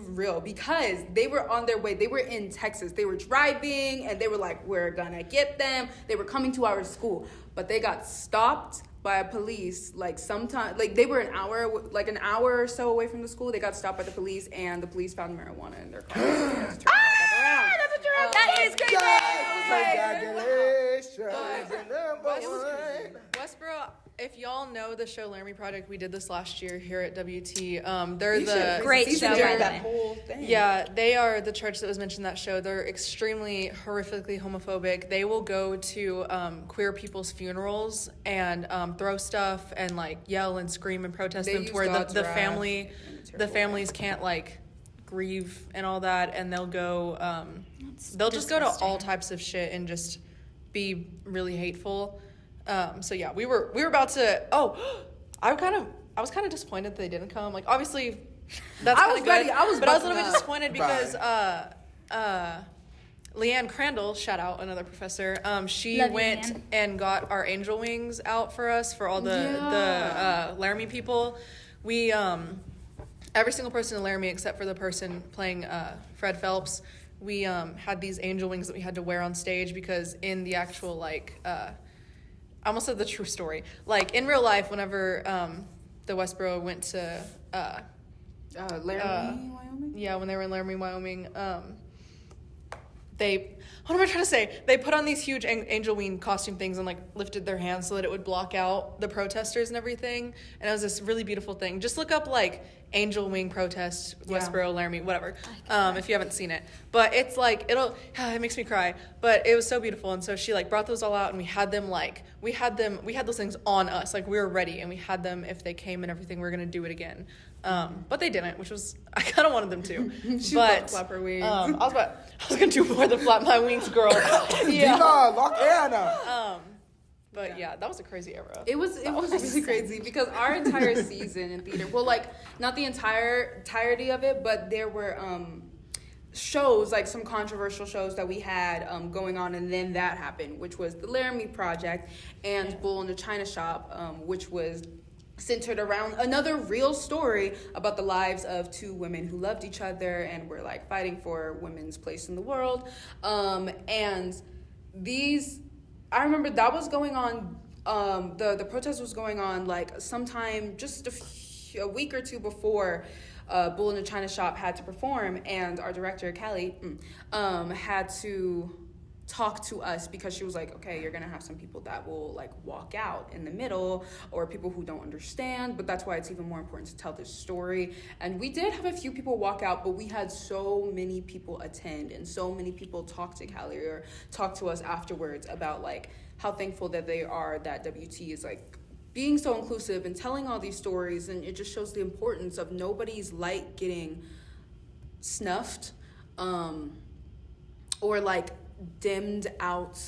Speaker 4: real because they were on their way. They were in Texas. They were driving and they were like, we're gonna get them. They were coming to our school, but they got stopped by a police like sometime, like they were an hour or so away from the school. They got stopped by the police and the police found marijuana in their car. That's a joke.
Speaker 2: That is crazy.
Speaker 3: Westboro, if y'all know the show Laramie Project, we did this last year here at WT. They're
Speaker 4: You
Speaker 3: the
Speaker 4: should
Speaker 2: Great
Speaker 4: season
Speaker 2: show,
Speaker 4: during
Speaker 2: by the
Speaker 4: that
Speaker 2: way.
Speaker 4: whole thing.
Speaker 3: Yeah, they are the church that was mentioned in that show. They're extremely horrifically homophobic. They will go to queer people's funerals and throw stuff and like yell and scream and protest
Speaker 4: They
Speaker 3: them
Speaker 4: use
Speaker 3: to where
Speaker 4: God's
Speaker 3: the
Speaker 4: wrath,
Speaker 3: family,
Speaker 4: and it's
Speaker 3: the
Speaker 4: terrible.
Speaker 3: families can't like grieve and all that, and they'll go.
Speaker 2: That's
Speaker 3: They'll just go to all
Speaker 2: disgusting.
Speaker 3: types of shit and just be really hateful. So yeah, we were about to. Oh, I was kind of disappointed that they didn't come. Like obviously, that's
Speaker 4: I
Speaker 3: kind
Speaker 4: was
Speaker 3: of good.
Speaker 4: ready. I was
Speaker 3: but I was a
Speaker 4: bucking
Speaker 3: little bit
Speaker 4: up.
Speaker 3: disappointed because Leanne Crandall, shout out another professor. She
Speaker 2: Love you,
Speaker 3: went
Speaker 2: Leanne.
Speaker 3: and got our angel wings out for us for all the Laramie people. We every single person in Laramie except for the person playing Fred Phelps. We had these angel wings that we had to wear on stage because in the actual like I almost said the true story. Like in real life, whenever the Westboro went to
Speaker 4: Laramie, Wyoming.
Speaker 3: yeah, when they were in Laramie, Wyoming, what am I trying to say? They put on these huge angel wing costume things and like lifted their hands so that it would block out the protesters and everything. And it was this really beautiful thing. Just look up like angel wing protest, Westboro, Laramie, whatever, if you haven't seen it. But it's like, it makes me cry. But it was so beautiful. And so she like brought those all out and we had those things on us. Like we were ready and we had them if they came and everything, we were going to do it again. But they didn't, which was, I kind of wanted them to.
Speaker 4: She
Speaker 3: but
Speaker 4: flap her wings.
Speaker 3: I was going to do more than flap my wings, girl.
Speaker 1: Diva, lock Anna.
Speaker 3: But yeah, that was a crazy era.
Speaker 4: It was really crazy because our entire season in theater, well, like not the entirety of it, but there were shows, like some controversial shows that we had going on, and then that happened, which was the Laramie Project and Bull in the China Shop, which was centered around another real story about the lives of two women who loved each other and were like fighting for women's place in the world. And these, I remember that was going on, the protest was going on like sometime just a week or two before Bull in the China Shop had to perform, and our director, Callie, had to talk to us because she was like, okay, you're gonna have some people that will like walk out in the middle or people who don't understand, but that's why it's even more important to tell this story. And we did have a few people walk out, but we had so many people attend and so many people talk to Callie or talk to us afterwards about like how thankful that they are that WT is like being so inclusive and telling all these stories. And it just shows the importance of nobody's light getting snuffed or like dimmed out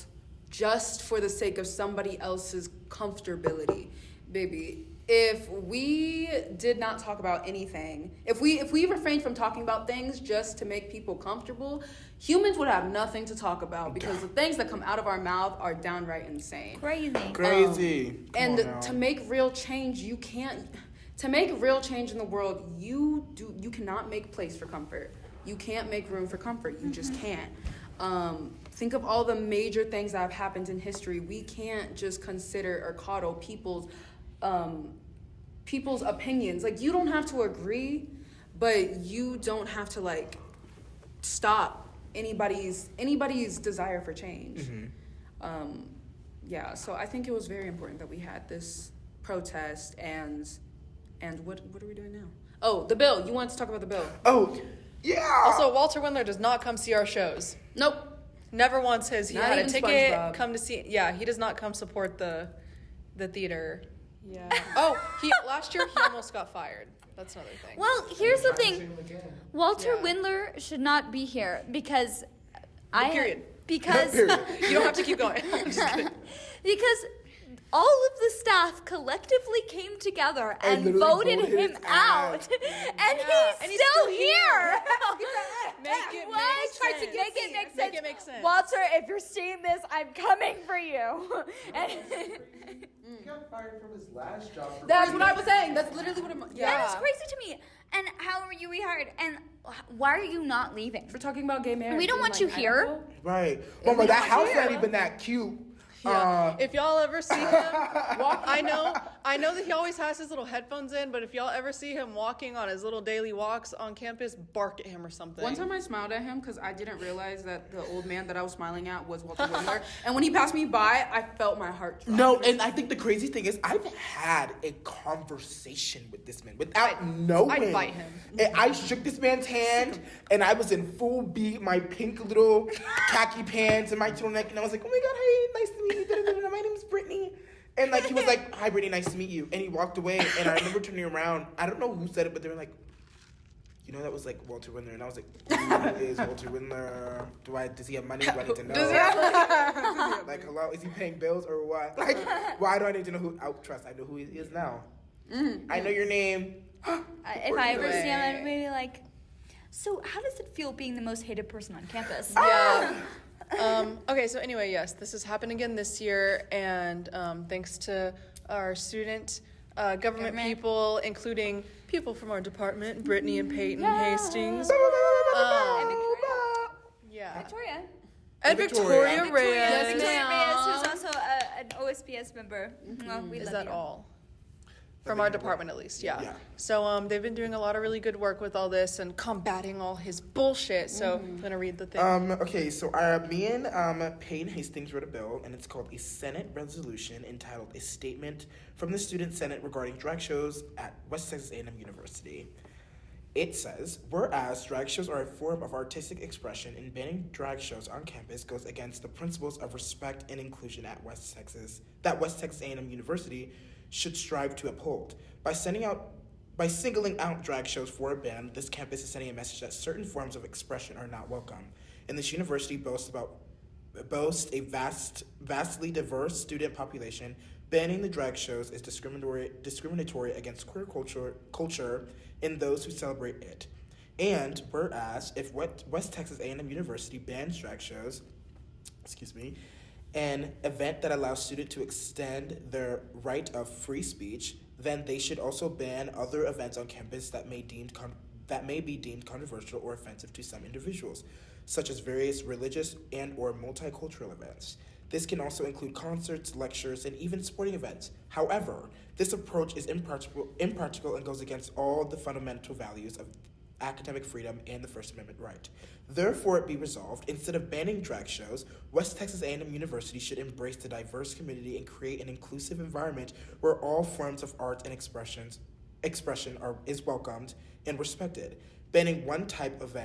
Speaker 4: just for the sake of somebody else's comfortability. Baby, if we did not talk about anything, if we refrained from talking about things just to make people comfortable, humans would have nothing to talk about because the things that come out of our mouth are downright insane.
Speaker 2: Crazy.
Speaker 1: Crazy.
Speaker 4: And to make real change, you can't. To make real change in the world, you cannot make place for comfort. You can't make room for comfort. You just can't. Think of all the major things that have happened in history. We can't just consider or coddle people's opinions. Like, you don't have to agree, but you don't have to like stop anybody's desire for change. Yeah, so I think it was very important that we had this protest and what are we doing now? Oh, the bill. You wanted to talk about the bill.
Speaker 1: Oh, yeah.
Speaker 3: Also, Walter Windler does not come see our shows.
Speaker 4: Nope.
Speaker 3: Never once has he
Speaker 4: Not
Speaker 3: had a
Speaker 4: even
Speaker 3: ticket
Speaker 4: SpongeBob.
Speaker 3: come to see. Yeah, he does not come support the theater. Yeah. Oh, last year he almost got fired. That's another thing.
Speaker 2: Well, here's the
Speaker 5: I'm trying to
Speaker 2: thing.
Speaker 5: sing them again.
Speaker 2: Walter
Speaker 3: Yeah.
Speaker 2: Windler should not be here because
Speaker 3: Period.
Speaker 2: Because
Speaker 1: Period.
Speaker 3: You don't have to keep going. I'm just kidding.
Speaker 2: because all of the staff collectively came together and
Speaker 1: literally
Speaker 2: voted
Speaker 1: voted
Speaker 2: him
Speaker 1: his
Speaker 2: out,
Speaker 1: ass.
Speaker 2: and
Speaker 3: And
Speaker 2: he's still here.
Speaker 3: Make it
Speaker 2: What?
Speaker 3: make sense.
Speaker 2: Make it make sense.
Speaker 3: Make it make sense.
Speaker 2: Walter, if you're seeing this, I'm coming for you. And
Speaker 5: He got fired from his last job. For
Speaker 4: That's what I was saying. That's literally what I'm.
Speaker 2: that
Speaker 4: Yeah.
Speaker 2: is crazy to me. And how were you rehired? And why are you not leaving?
Speaker 4: For talking about gay marriage.
Speaker 2: We don't
Speaker 4: in,
Speaker 2: want
Speaker 4: like,
Speaker 2: you here.
Speaker 4: Idaho.
Speaker 1: Right. Oh my, that
Speaker 4: not
Speaker 1: house
Speaker 4: here.
Speaker 1: not even that cute.
Speaker 3: Yeah. If y'all ever see him walk, I know that he always has his little headphones in, but if y'all ever see him walking on his little daily walks on campus, bark at him or something.
Speaker 4: One time I smiled at him because I didn't realize that the old man that I was smiling at was Walter Windler. And when he passed me by, I felt my heart drop.
Speaker 1: No, and I think the crazy thing is I've had a conversation with this man without knowing.
Speaker 3: I'd bite him.
Speaker 1: And I shook this man's hand, and I was in full beat, my pink little khaki pants and my turtleneck, and I was like, "Oh my God, hey, nice to meet you. My name's Brittany." And like he was like, "Hi, Brittany, nice to meet you." And he walked away, and I remember turning around. I don't know who said it, but they were like, "You know, that was like Walter Windler." And I was like, "Who is Walter Windler? Does he have money? Do I need to know? Like, hello, is he paying bills or what? Like, why do I need to know who? I trust. I know who he is now. I know your name."
Speaker 2: If I ever see him, I'd be like, so how does it feel being the most hated person on campus?
Speaker 3: Yeah. Okay, so anyway, yes, this has happened again this year, and thanks to our student government people, including people from our department, Brittany and Peyton Hastings.
Speaker 2: And
Speaker 3: Yeah.
Speaker 2: Victoria.
Speaker 3: And
Speaker 1: Victoria.
Speaker 3: Victoria Reyes.
Speaker 2: Victoria
Speaker 4: ma'am.
Speaker 2: Reyes, who's also an OSBS member. Well, we
Speaker 3: Is
Speaker 2: love
Speaker 3: that
Speaker 2: you.
Speaker 3: all? From our department, at least, yeah.
Speaker 1: Yeah.
Speaker 3: So they've been doing a lot of really good work with all this and combating all his bullshit. So I'm gonna read the thing.
Speaker 1: Okay, so me and Payne Hastings wrote a bill, and it's called a Senate resolution entitled "A Statement from the Student Senate Regarding Drag Shows at West Texas A&M University." It says, whereas drag shows are a form of artistic expression, and banning drag shows on campus goes against the principles of respect and inclusion at West Texas A&M University should strive to uphold. By singling out drag shows for a ban, this campus is sending a message that certain forms of expression are not welcome. And this university boasts a vastly diverse student population. Banning the drag shows is discriminatory against queer culture and those who celebrate it. And whereas if West Texas A&M University bans drag shows, an event that allows students to extend their right of free speech, then they should also ban other events on campus that may be deemed controversial or offensive to some individuals, such as various religious and or multicultural events. This can also include concerts, lectures, and even sporting events. However, this approach is impractical and goes against all the fundamental values of academic freedom and the First Amendment right. Therefore, it be resolved, instead of banning drag shows, West Texas A&M University should embrace the diverse community and create an inclusive environment where all forms of art and expression is welcomed and respected. Banning one type of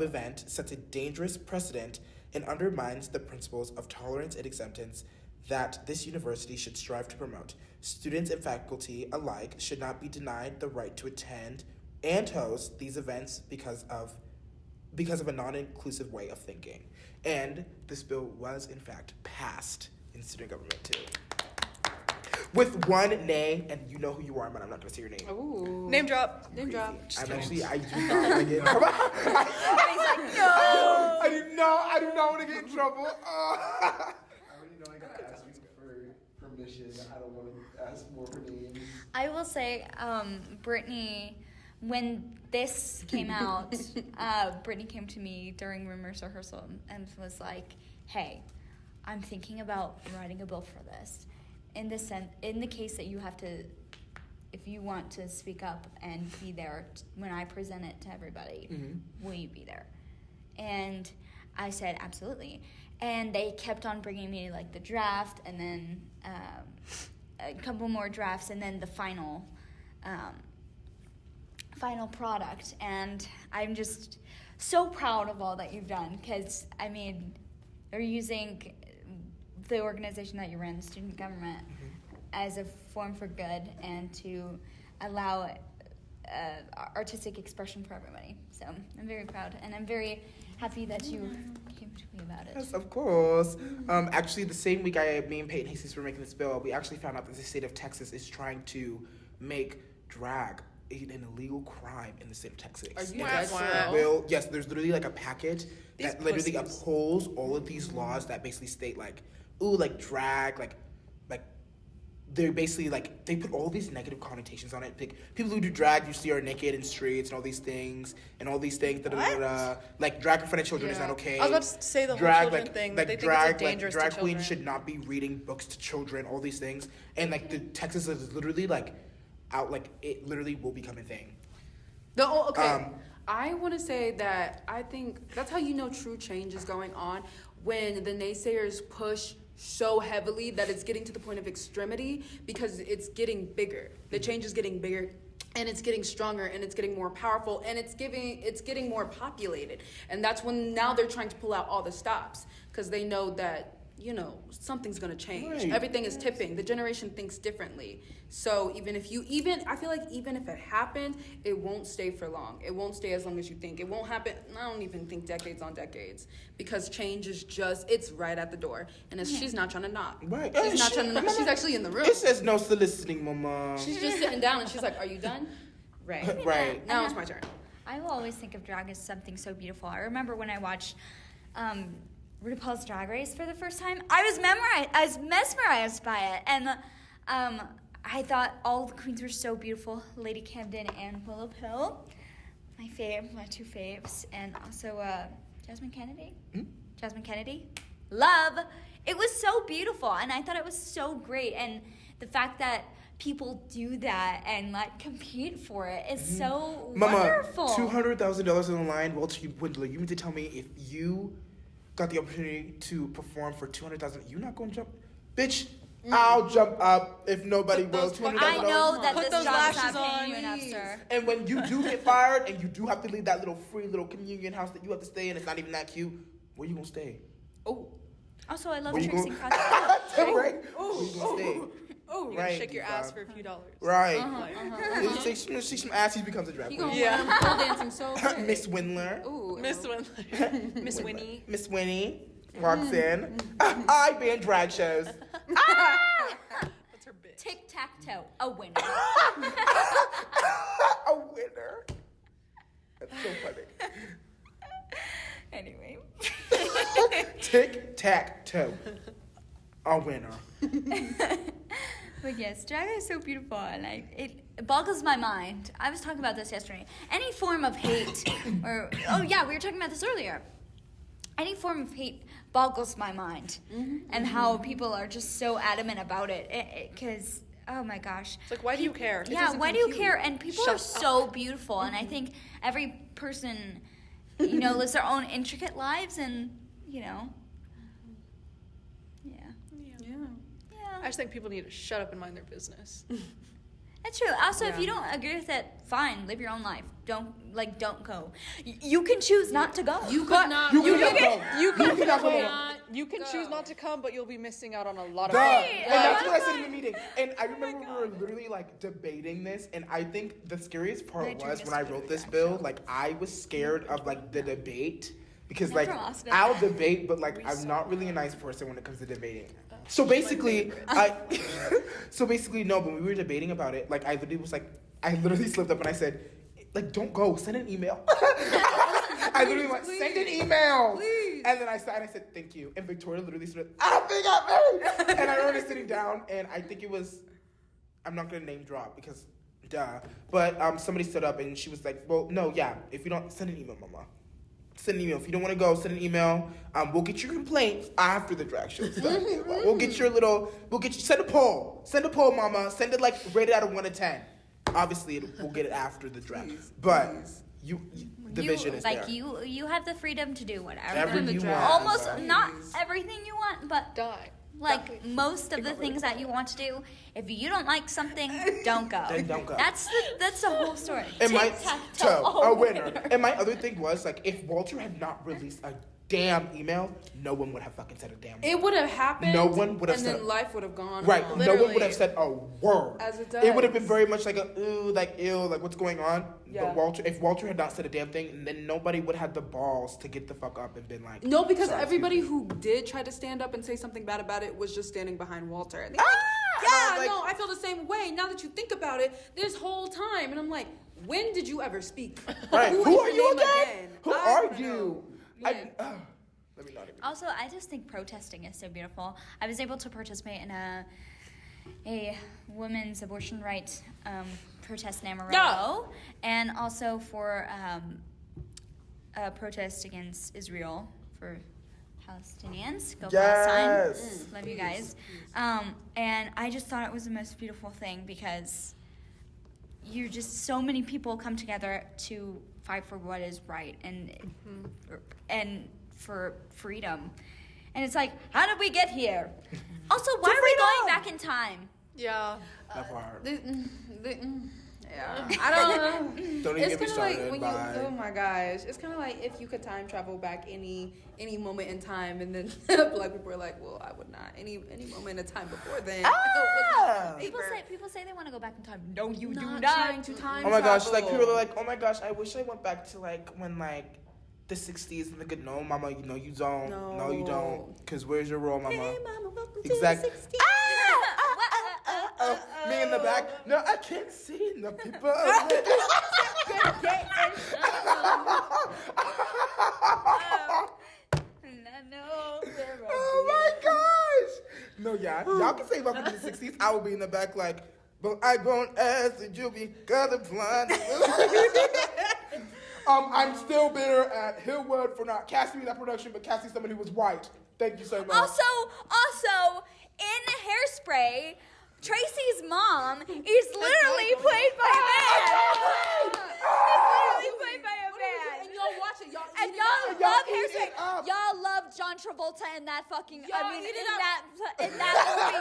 Speaker 1: event sets a dangerous precedent and undermines the principles of tolerance and acceptance that this university should strive to promote. Students and faculty alike should not be denied the right to attend and host these events because of a non-inclusive way of thinking. And this bill was, in fact, passed in student government, too. With one nay, and you know who you are, but I'm not going to say your name.
Speaker 4: Ooh.
Speaker 3: Name drop.
Speaker 4: Name drop.
Speaker 1: I do not want to get in trouble. I do not want to get in trouble.
Speaker 5: I already know I gotta ask you for permission. I don't want to ask more names.
Speaker 2: I will say, Brittany, when this came out, Brittany came to me during rumors rehearsal and was like, "Hey, I'm thinking about writing a bill for this. In the case that you have to, if you want to speak up and be there when I present it to everybody, will you be there?" And I said, absolutely. And they kept on bringing me like the draft and then a couple more drafts and then the final product. And I'm just so proud of all that you've done because, I mean, they're using the organization that you ran, the student government, as a form for good and to allow artistic expression for everybody. So I'm very proud, and I'm very happy that you came to me about it.
Speaker 1: Yes, of course. Actually, the same week me and Peyton Hastings were making this bill, we actually found out that the state of Texas is trying to make drag an illegal crime in the state of Texas.
Speaker 3: Are you
Speaker 1: And
Speaker 3: wow.
Speaker 1: yes, there's literally like a package
Speaker 3: These
Speaker 1: that literally
Speaker 3: pussies.
Speaker 1: upholds all of these laws that basically state like, ooh, like drag, like they're basically like they put all these negative connotations on it. Like, people who do drag you see are naked in streets and all these things. Like drag in front of children is not okay.
Speaker 3: I was about to say the
Speaker 1: drag,
Speaker 3: whole children thing. They think it's dangerous
Speaker 1: drag
Speaker 3: to
Speaker 1: queens
Speaker 3: children.
Speaker 1: should not be reading books to children. All these things, and like the Texas is literally like out, like it literally will become a thing.
Speaker 4: I want to say that I think that's how you know true change is going on, when the naysayers push so heavily that it's getting to the point of extremity, because it's getting bigger. The change is getting bigger, and it's getting stronger, and it's getting more powerful, and it's getting more populated. And that's when now they're trying to pull out all the stops, because they know that, you know, something's going to change.
Speaker 1: Right.
Speaker 4: Everything is tipping. The generation thinks differently. So I feel like even if it happened, it won't stay for long. It won't stay as long as you think. It won't happen, I don't even think decades on decades, because change is it's right at the door. And she's not trying to knock.
Speaker 1: Right.
Speaker 4: She's not trying to knock. She's actually in the room.
Speaker 1: It says no soliciting, mama.
Speaker 4: She's just sitting down and she's like, "Are you done?" Right.
Speaker 1: Right.
Speaker 4: Now it's my turn.
Speaker 2: I will always think of drag as something so beautiful. I remember when I watched RuPaul's Drag Race for the first time, I was mesmerized by it, and I thought all the queens were so beautiful. Lady Camden and Willow Pill, my two faves, and also Jasmine Kennedy. Jasmine Kennedy, love. It was so beautiful, and I thought it was so great, and the fact that people do that and like compete for it is so wonderful.
Speaker 1: $200,000 on the line. Walter Windler, you mean to tell me if you got the opportunity to perform for $200,000, you not gonna jump, bitch? I'll jump up if nobody will. $200,000.
Speaker 2: I know that
Speaker 3: Put
Speaker 2: this
Speaker 3: those
Speaker 2: job is
Speaker 3: lashes
Speaker 2: not paying
Speaker 3: on,
Speaker 2: you enough,
Speaker 3: please.
Speaker 2: sir.
Speaker 1: And when you do get fired and you do have to leave that little free little communion house that you have to stay in, it's not even that cute. Where you gonna stay?
Speaker 4: Oh.
Speaker 2: Also, I love
Speaker 1: Where you
Speaker 2: Tracing
Speaker 1: gonna-
Speaker 2: Cross.
Speaker 1: Right? Where you gonna stay?
Speaker 3: Oh, you
Speaker 1: Right,
Speaker 3: gotta shake your
Speaker 1: Diva.
Speaker 3: ass for a few dollars.
Speaker 1: Right.
Speaker 2: Uh-huh.
Speaker 1: See some ass, he becomes a drag
Speaker 4: He
Speaker 1: queen.
Speaker 4: gonna
Speaker 3: Yeah.
Speaker 4: let him pole dancing so good.
Speaker 1: Miss Windler.
Speaker 4: Ooh.
Speaker 3: Miss Winley. Miss Winnie.
Speaker 1: Miss Winnie walks in. I ban drag shows.
Speaker 3: What's her bitch?
Speaker 2: Tic-tac-toe, a winner.
Speaker 1: A winner. That's so funny.
Speaker 2: Anyway.
Speaker 1: Tic tac toe. A winner.
Speaker 2: But yes, drag is so beautiful, and it boggles my mind. I was talking about this yesterday. Any form of hate, we were talking about this earlier. Any form of hate boggles my mind, and how people are just so adamant about it. Because, oh my gosh.
Speaker 3: It's like, why do you care?
Speaker 2: Yeah, why do you care? And people are so beautiful, and I think every person, lives their own intricate lives, and, Yeah.
Speaker 3: I just think people need to shut up and mind their business.
Speaker 2: That's true. Also, if you don't agree with it, fine. Live your own life. Don't go. You can choose not to go.
Speaker 4: You could not.
Speaker 1: You can
Speaker 3: choose not to come, but you'll be missing out on a lot of
Speaker 2: Right.
Speaker 1: And that's what I said in the meeting. And I remember we were literally like debating this, and I think the scariest part was when I wrote this bill, like I was scared of like the debate. Because like
Speaker 2: from Austin.
Speaker 1: I'll debate, but like I'm not really a nice person when it comes to debating. So basically, no. When we were debating about it, like I literally slipped up and I said, like, don't go. Send an email. I literally went, send an email.
Speaker 4: Please.
Speaker 1: And then I said, thank you. And Victoria literally said, I don't think I'm married. And I wrote a sitting down, and I think it was, I'm not gonna name drop because, duh. But somebody stood up and she was like, well, no, yeah. If you don't, send an email, mama. Send an email. If you don't want to go, send an email. We'll get your complaint after the drag show's done. We'll get your send a poll. Send a poll, mama. Send it like rated out of 1 to 10. Obviously, we'll get it after the drag. But the vision is
Speaker 2: like
Speaker 1: there.
Speaker 2: you have the freedom to do whatever
Speaker 1: Whatever you want.
Speaker 2: almost
Speaker 1: Please.
Speaker 2: not everything you want, but
Speaker 3: Die.
Speaker 2: like most of the things that you want to do. If you don't like something, don't go.
Speaker 1: Then don't go.
Speaker 2: That's the whole story.
Speaker 1: And my
Speaker 2: Tic-tac-toe,
Speaker 1: a winner. And my other thing was like, if Walter had not released a damn email, no one would have fucking said a damn word.
Speaker 4: It would have happened.
Speaker 1: No one would have
Speaker 4: and
Speaker 1: said
Speaker 4: then life would have gone
Speaker 1: right.
Speaker 4: on.
Speaker 1: No one would
Speaker 3: Literally.
Speaker 1: have said a word.
Speaker 4: As it
Speaker 1: It would have
Speaker 4: does.
Speaker 1: been very much like a ooh, like ew, like what's going on.
Speaker 4: Yeah.
Speaker 1: But if Walter had not said a damn thing, then nobody would have the balls to get the fuck up and been like,
Speaker 4: No, because
Speaker 1: sorry,
Speaker 4: everybody
Speaker 1: excuse
Speaker 4: who did try to stand up and say something bad about it was just standing behind Walter. And
Speaker 1: me.
Speaker 4: they're like,
Speaker 1: And I
Speaker 4: yeah,
Speaker 1: was like,
Speaker 4: no, I feel the same way. Now that you think about it, this whole time, and I'm like, when did you ever speak?
Speaker 1: Right. Who
Speaker 4: is
Speaker 1: are
Speaker 4: your
Speaker 1: you
Speaker 4: name
Speaker 1: again? Who
Speaker 4: I
Speaker 1: are
Speaker 4: wanna
Speaker 1: you?
Speaker 4: know. Yeah.
Speaker 1: Let me not even.
Speaker 2: Also, I just think protesting is so beautiful. I was able to participate in a women's abortion rights protest in Amarillo, and also for a protest against Israel for Palestinians. Go
Speaker 1: Yes.
Speaker 2: Palestine! Love you guys. And I just thought it was the most beautiful thing because you're just so many people come together to fight for what is right and for freedom. And it's like, how did we get here? Also, why are we going back in time?
Speaker 3: Yeah.
Speaker 1: That part.
Speaker 4: Yeah, I don't know.
Speaker 1: Don't even
Speaker 4: It's
Speaker 1: get me
Speaker 4: kind of like
Speaker 1: started.
Speaker 4: when
Speaker 1: Bye.
Speaker 4: you, oh my gosh, it's kind of like if you could time travel back any moment in time, and then black people are like, well, I would not any moment in time before then.
Speaker 1: Ah!
Speaker 2: People say they want to go back in time. No, you do
Speaker 4: Not
Speaker 2: not.
Speaker 4: trying to time
Speaker 1: Oh my gosh, like
Speaker 4: travel.
Speaker 1: people are like, oh my gosh, I wish I went back to like when like the 60s and the good. No, mama, you know you don't. No, you don't. Cause where's your role, mama?
Speaker 4: Hey, mama, welcome
Speaker 1: Exactly.
Speaker 4: to the 60s.
Speaker 1: Me in the back. No, I can't see the people. Oh my gosh. No, yeah, y'all can say welcome to the 60s. I will be in the back like, but I won't ask that you be colorblind. I'm still bitter at Hillwood for not casting me in that production, but casting somebody who was white. Thank you so much.
Speaker 2: Also, in Hairspray, Tracy's mom is literally played by a man. He's literally played by a man.
Speaker 4: And y'all watch it, y'all.
Speaker 2: And
Speaker 4: eat it
Speaker 2: y'all
Speaker 4: up.
Speaker 2: love
Speaker 1: Y'all eat
Speaker 2: Hairspray.
Speaker 1: it up.
Speaker 2: Y'all love John Travolta in that fucking.
Speaker 4: Y'all
Speaker 2: I mean,
Speaker 4: eat it
Speaker 2: in that movie,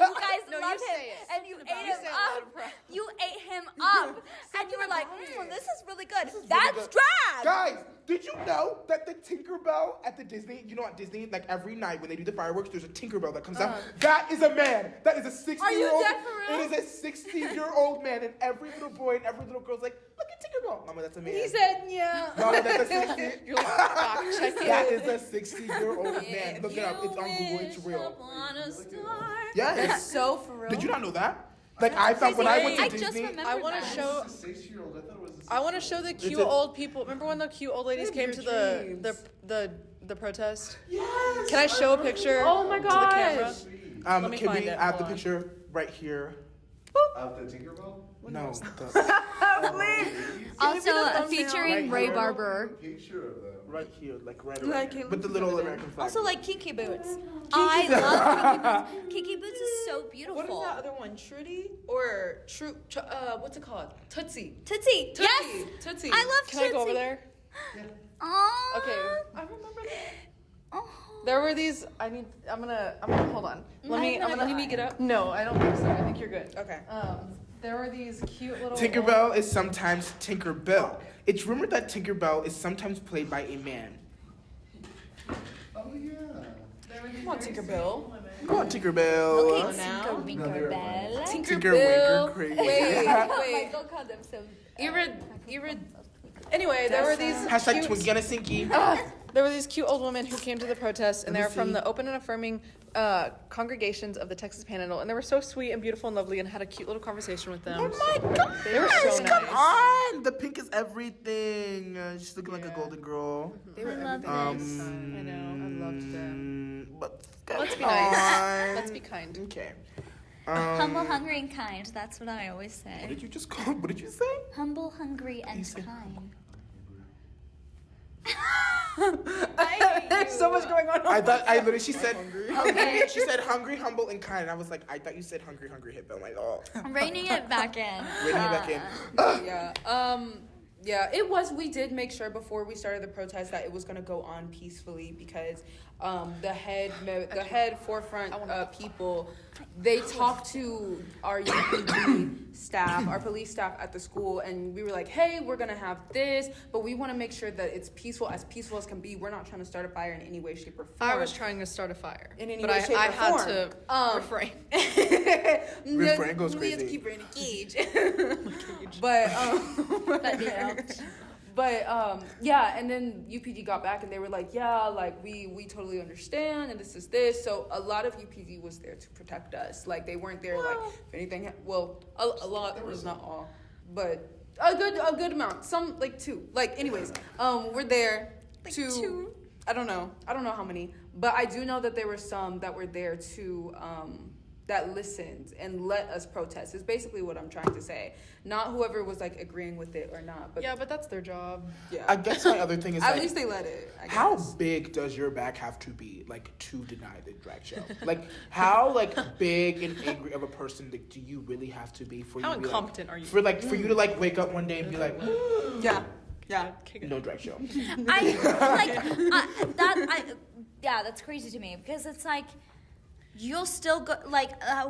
Speaker 2: you guys
Speaker 3: No, you
Speaker 2: love
Speaker 3: say
Speaker 2: him,
Speaker 3: it.
Speaker 2: and you
Speaker 3: Something
Speaker 2: ate
Speaker 3: about
Speaker 2: him
Speaker 3: it. You say it loud
Speaker 2: up.
Speaker 3: and proud.
Speaker 2: You ate him up, and you were like, "This is really good. That's
Speaker 1: good.
Speaker 2: drag."
Speaker 1: Guys, did you know that the Tinkerbell at the Disney, you know at Disney, like every night when they do the fireworks, there's a Tinkerbell that comes out. That is a man. That is a 60-year-old.
Speaker 4: Are you dead for real?
Speaker 1: It is a 60-year-old man, and every little boy and every little girl's like, look at Tinkerbell. Mama, that's a man.
Speaker 4: He said, yeah.
Speaker 1: Mama, that's a 60.
Speaker 3: You're like, fact check it.
Speaker 1: That is a 60-year-old man. Look it up. It's on Google. It's real. Yes.
Speaker 4: It's so for real.
Speaker 1: Did you not know that? Like I thought when I went to
Speaker 2: I just
Speaker 1: Disney.
Speaker 2: remembered
Speaker 3: I want to
Speaker 2: that.
Speaker 3: show.
Speaker 5: It's a 6-year-old. I thought it was a 6-year-old.
Speaker 3: I want to show the cute
Speaker 1: a-
Speaker 3: old people. Remember when the cute old ladies
Speaker 4: Live
Speaker 3: came
Speaker 4: your
Speaker 3: to the
Speaker 4: dreams.
Speaker 3: the protest?
Speaker 1: Yes.
Speaker 3: Can I show a picture?
Speaker 4: Oh my
Speaker 3: To the camera?
Speaker 4: gosh.
Speaker 3: Let me
Speaker 1: Can
Speaker 3: find
Speaker 1: we
Speaker 3: it.
Speaker 1: add
Speaker 3: Hold
Speaker 1: the
Speaker 3: on.
Speaker 1: picture right here?
Speaker 5: Of the Tinkerbell?
Speaker 1: No.
Speaker 2: Also, featuring
Speaker 1: Right
Speaker 2: Ray
Speaker 1: here.
Speaker 2: Barber.
Speaker 5: Picture of them.
Speaker 1: Right here, like right
Speaker 4: Like
Speaker 1: around
Speaker 4: it
Speaker 1: with the little American flag.
Speaker 2: Also, like Kiki Boots. I love Kiki Boots. Kiki Boots is so beautiful.
Speaker 4: What is that other one? Trudy or what's it called? Tootsie.
Speaker 2: Tootsie.
Speaker 4: Tootsie.
Speaker 2: Yes.
Speaker 4: Tootsie.
Speaker 2: I love
Speaker 3: Can
Speaker 2: Tootsie.
Speaker 3: I go over there?
Speaker 2: Aww.
Speaker 3: Okay.
Speaker 4: I remember that.
Speaker 2: Oh.
Speaker 3: There were these. I'm gonna hold on.
Speaker 4: Let me get up.
Speaker 3: No, I don't think so. I think you're good.
Speaker 4: Okay.
Speaker 3: There were these cute little.
Speaker 1: Tinkerbell is sometimes Tinkerbell. It's rumored that Tinkerbell is sometimes played by a man.
Speaker 5: Oh, yeah.
Speaker 4: Come on, Tinkerbell.
Speaker 1: Come on, Tinkerbell.
Speaker 2: Okay,
Speaker 4: now.
Speaker 2: Tinker Winker Bell.
Speaker 1: Tinker Winker crazy.
Speaker 4: Wait.
Speaker 2: Michael called them so.
Speaker 3: Anyway, there were these.
Speaker 1: Hashtag
Speaker 3: cute-
Speaker 1: Twinkie on a Sinky.
Speaker 3: There were these cute old women who came to the protest, and
Speaker 1: Let
Speaker 3: they
Speaker 1: me
Speaker 3: were from
Speaker 1: see.
Speaker 3: the open and affirming congregations of the Texas Panhandle, and they were so sweet and beautiful and lovely, and had a cute little conversation with them.
Speaker 1: Oh my god!
Speaker 3: They were so
Speaker 1: Come
Speaker 3: nice.
Speaker 1: on! The pink is everything. She's looking like a golden girl.
Speaker 3: They were
Speaker 2: love
Speaker 3: everything.
Speaker 2: this.
Speaker 3: I know. I loved them.
Speaker 1: But
Speaker 3: Let's be
Speaker 1: come
Speaker 3: nice.
Speaker 1: on.
Speaker 3: Let's be kind.
Speaker 1: Okay.
Speaker 2: Humble, hungry, and kind. That's what I always say.
Speaker 1: What did you just call? What did you say?
Speaker 2: Humble, hungry, and
Speaker 1: said
Speaker 2: kind.
Speaker 3: There's so much going on.
Speaker 1: I thought I literally she said hungry. She said hungry, humble, and kind. And I was like, I thought you said hungry, hippo. I'm like, oh,
Speaker 2: I'm reining it back in.
Speaker 1: reining it back in.
Speaker 4: Yeah, it was. We did make sure before we started the protest that it was going to go on peacefully because the head forefront people, they talked to our UPD staff, our police staff at the school, and we were like, hey, we're going to have this, but we want to make sure that it's peaceful as can be. We're not trying to start a fire in any way, shape, or form.
Speaker 3: I was trying to start a fire,
Speaker 4: in any
Speaker 3: but
Speaker 4: way, shape,
Speaker 3: I
Speaker 4: or
Speaker 3: had
Speaker 4: form.
Speaker 3: to refrain.
Speaker 1: Refrain goes
Speaker 4: We have to
Speaker 1: crazy.
Speaker 4: keep her in a cage. But yeah, and then UPD got back and they were like, yeah, like we totally understand and this is this. So a lot of UPD was there to protect us. Like they weren't there like if anything. A lot was not all, but a good amount. Some like two. Like anyways, we're there
Speaker 2: Like
Speaker 4: to.
Speaker 2: two?
Speaker 4: I don't know how many, but I do know that there were some that were there to that listened and let us protest is basically what I'm trying to say. Not whoever was like agreeing with it or not, but
Speaker 3: Yeah, but that's their job.
Speaker 4: yeah.
Speaker 1: I guess my other thing is
Speaker 4: At
Speaker 1: like,
Speaker 4: least they let it. I
Speaker 1: how
Speaker 4: guess.
Speaker 1: big does your back have to be, like, to deny the drag show? Like, how, like, big and angry of a person do you really have to be for you
Speaker 3: How
Speaker 1: to be,
Speaker 3: incompetent
Speaker 1: like,
Speaker 3: are you?
Speaker 1: For you to, like, wake up one day and be like,
Speaker 4: Yeah.
Speaker 1: no drag show.
Speaker 2: That's crazy to me because it's like you'll still go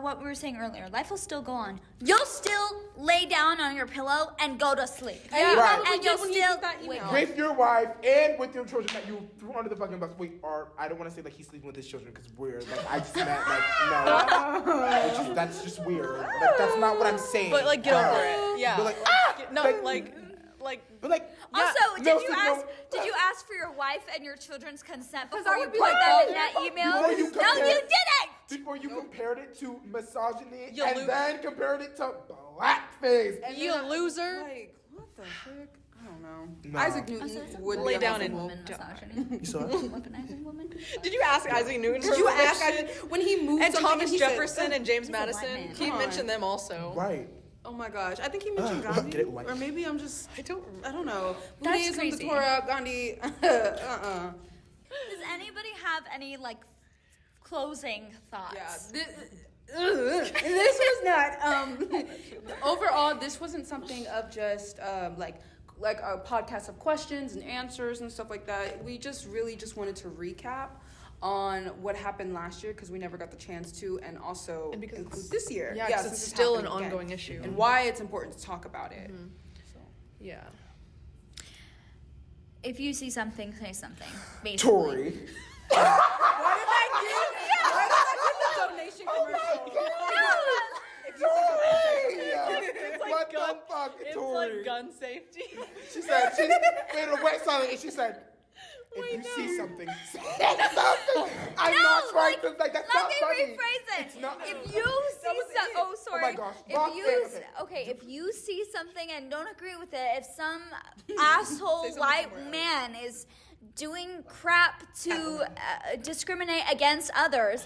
Speaker 2: what we were saying earlier. Life will still go on. You'll still lay down on your pillow and go to sleep.
Speaker 4: Yeah,
Speaker 1: Right.
Speaker 2: And you'll
Speaker 4: when he
Speaker 2: still
Speaker 4: sent that email.
Speaker 1: With your wife and with your children that you threw under the fucking bus. Wait, or I don't want to say like he's sleeping with his children because weird. Like I just meant like no, that's just weird. Like that's not what I'm saying.
Speaker 3: But like, get over it. Yeah.
Speaker 1: But like, But like,
Speaker 2: Also,
Speaker 1: no,
Speaker 2: did you ask for your wife and your children's consent before
Speaker 4: I
Speaker 2: you
Speaker 4: would be
Speaker 2: put
Speaker 4: like,
Speaker 2: that in
Speaker 4: oh,
Speaker 2: that email?
Speaker 1: before you
Speaker 2: No,
Speaker 1: compared-
Speaker 2: you didn't.
Speaker 1: before you compared it to misogyny
Speaker 3: You
Speaker 1: and
Speaker 3: lo-
Speaker 1: then compared it to blackface.
Speaker 4: And
Speaker 3: You
Speaker 4: then
Speaker 3: loser.
Speaker 4: Like, what the heck? I don't know.
Speaker 1: No.
Speaker 4: Isaac
Speaker 2: Also,
Speaker 4: Newton
Speaker 2: it's a
Speaker 4: would
Speaker 3: lay
Speaker 4: be
Speaker 3: down
Speaker 4: a
Speaker 3: and
Speaker 2: woman
Speaker 3: die.
Speaker 2: misogyny.
Speaker 1: You saw it?
Speaker 2: Weaponizing woman.
Speaker 3: Did you ask Isaac Newton?
Speaker 4: Did you
Speaker 3: for
Speaker 4: ask
Speaker 3: permission?
Speaker 4: Isaac when he moved
Speaker 3: And
Speaker 4: something
Speaker 3: Thomas
Speaker 4: he said-
Speaker 3: Jefferson and James
Speaker 2: He's a white
Speaker 3: Madison.
Speaker 2: man.
Speaker 3: He
Speaker 4: Come on.
Speaker 3: mentioned them also.
Speaker 1: Right.
Speaker 4: Oh my gosh, I think he mentioned
Speaker 1: Ugh,
Speaker 4: Gandhi,
Speaker 1: get it, white.
Speaker 4: or maybe I'm just I don't know.
Speaker 2: That's
Speaker 4: Buddhism,
Speaker 2: crazy.
Speaker 4: the Torah, Gandhi.
Speaker 2: Does anybody have any closing thoughts?
Speaker 4: Yeah, this was not. Overall, this wasn't something of just like a podcast of questions and answers and stuff like that. We just really just wanted to recap on what happened last year because we never got the chance to, and also
Speaker 3: And because
Speaker 4: include
Speaker 3: it's-
Speaker 4: this year.
Speaker 3: Yeah, 'cause
Speaker 4: since
Speaker 3: it's
Speaker 4: it's
Speaker 3: still an
Speaker 4: happening again,
Speaker 3: ongoing issue.
Speaker 4: and why it's important to talk about it. So.
Speaker 3: Yeah.
Speaker 2: If you see something, say something. Basically.
Speaker 1: Tori.
Speaker 4: Why did I get the donation commercial?
Speaker 1: What the fuck,
Speaker 3: It's
Speaker 1: Tori?
Speaker 3: like gun safety.
Speaker 1: She said, she made a wet silent and she said, if you see something, say something. I'm not trying to, like, that's not
Speaker 2: Let
Speaker 1: funny.
Speaker 2: me rephrase it.
Speaker 1: It's not.
Speaker 2: If you see
Speaker 1: Oh my gosh.
Speaker 2: if you see something and don't agree with it, if some asshole
Speaker 4: something
Speaker 2: white
Speaker 4: somewhere else.
Speaker 2: man is doing crap to discriminate against others,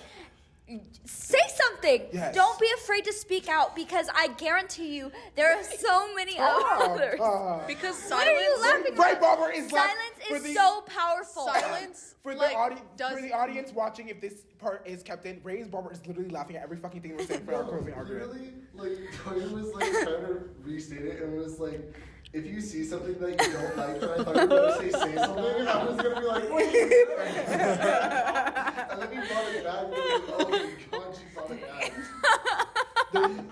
Speaker 2: say something.
Speaker 1: Yes.
Speaker 2: Don't be afraid to speak out because I guarantee you there are so many others.
Speaker 3: Because
Speaker 2: What are you
Speaker 3: silence.
Speaker 2: laughing
Speaker 1: Right,
Speaker 2: at?
Speaker 1: Barbara, is like,
Speaker 2: Silence
Speaker 1: for
Speaker 2: is
Speaker 1: the-
Speaker 2: so powerful.
Speaker 3: Silence.
Speaker 1: For the,
Speaker 3: like,
Speaker 1: for the audience watching, if this part is kept in, Ray's Barbara is literally laughing at every fucking thing we're saying for our closing argument.
Speaker 5: Literally, like, Tony was like trying to restate it and was like, if you see something that you don't like, and I thought you were going to say something, and I was going to be like, wait. And then he brought it back, and I was like, oh my god, she brought it back.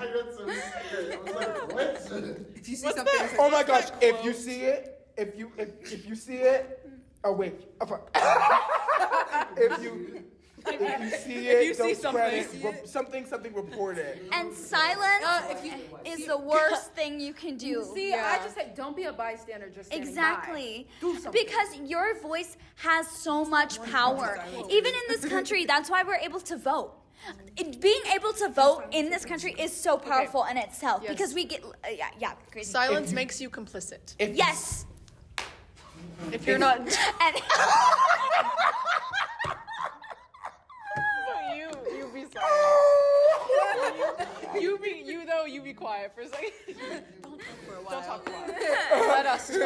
Speaker 5: I got so scared. I was like, what?
Speaker 4: If you see something, say
Speaker 1: Oh my gosh! If you see it, if you see it, oh wait, oh, fuck. if you see it,
Speaker 3: If you see
Speaker 1: don't spread
Speaker 3: something.
Speaker 1: it. Something report it.
Speaker 2: And silence is the worst thing you can do.
Speaker 4: See, I just said, don't be a bystander. Just standing
Speaker 2: Exactly.
Speaker 4: by. Do something.
Speaker 2: Because your voice has so much power. Even in this country, that's why we're able to vote. Being able to vote in this country is so powerful in itself
Speaker 3: Yes.
Speaker 2: because we get crazy.
Speaker 3: Silence makes you complicit.
Speaker 1: If
Speaker 2: Yes.
Speaker 3: If you're not.
Speaker 2: And
Speaker 3: you be silent. you be quiet for a second.
Speaker 4: Don't talk for a while.
Speaker 3: Don't talk for a while. Let us talk.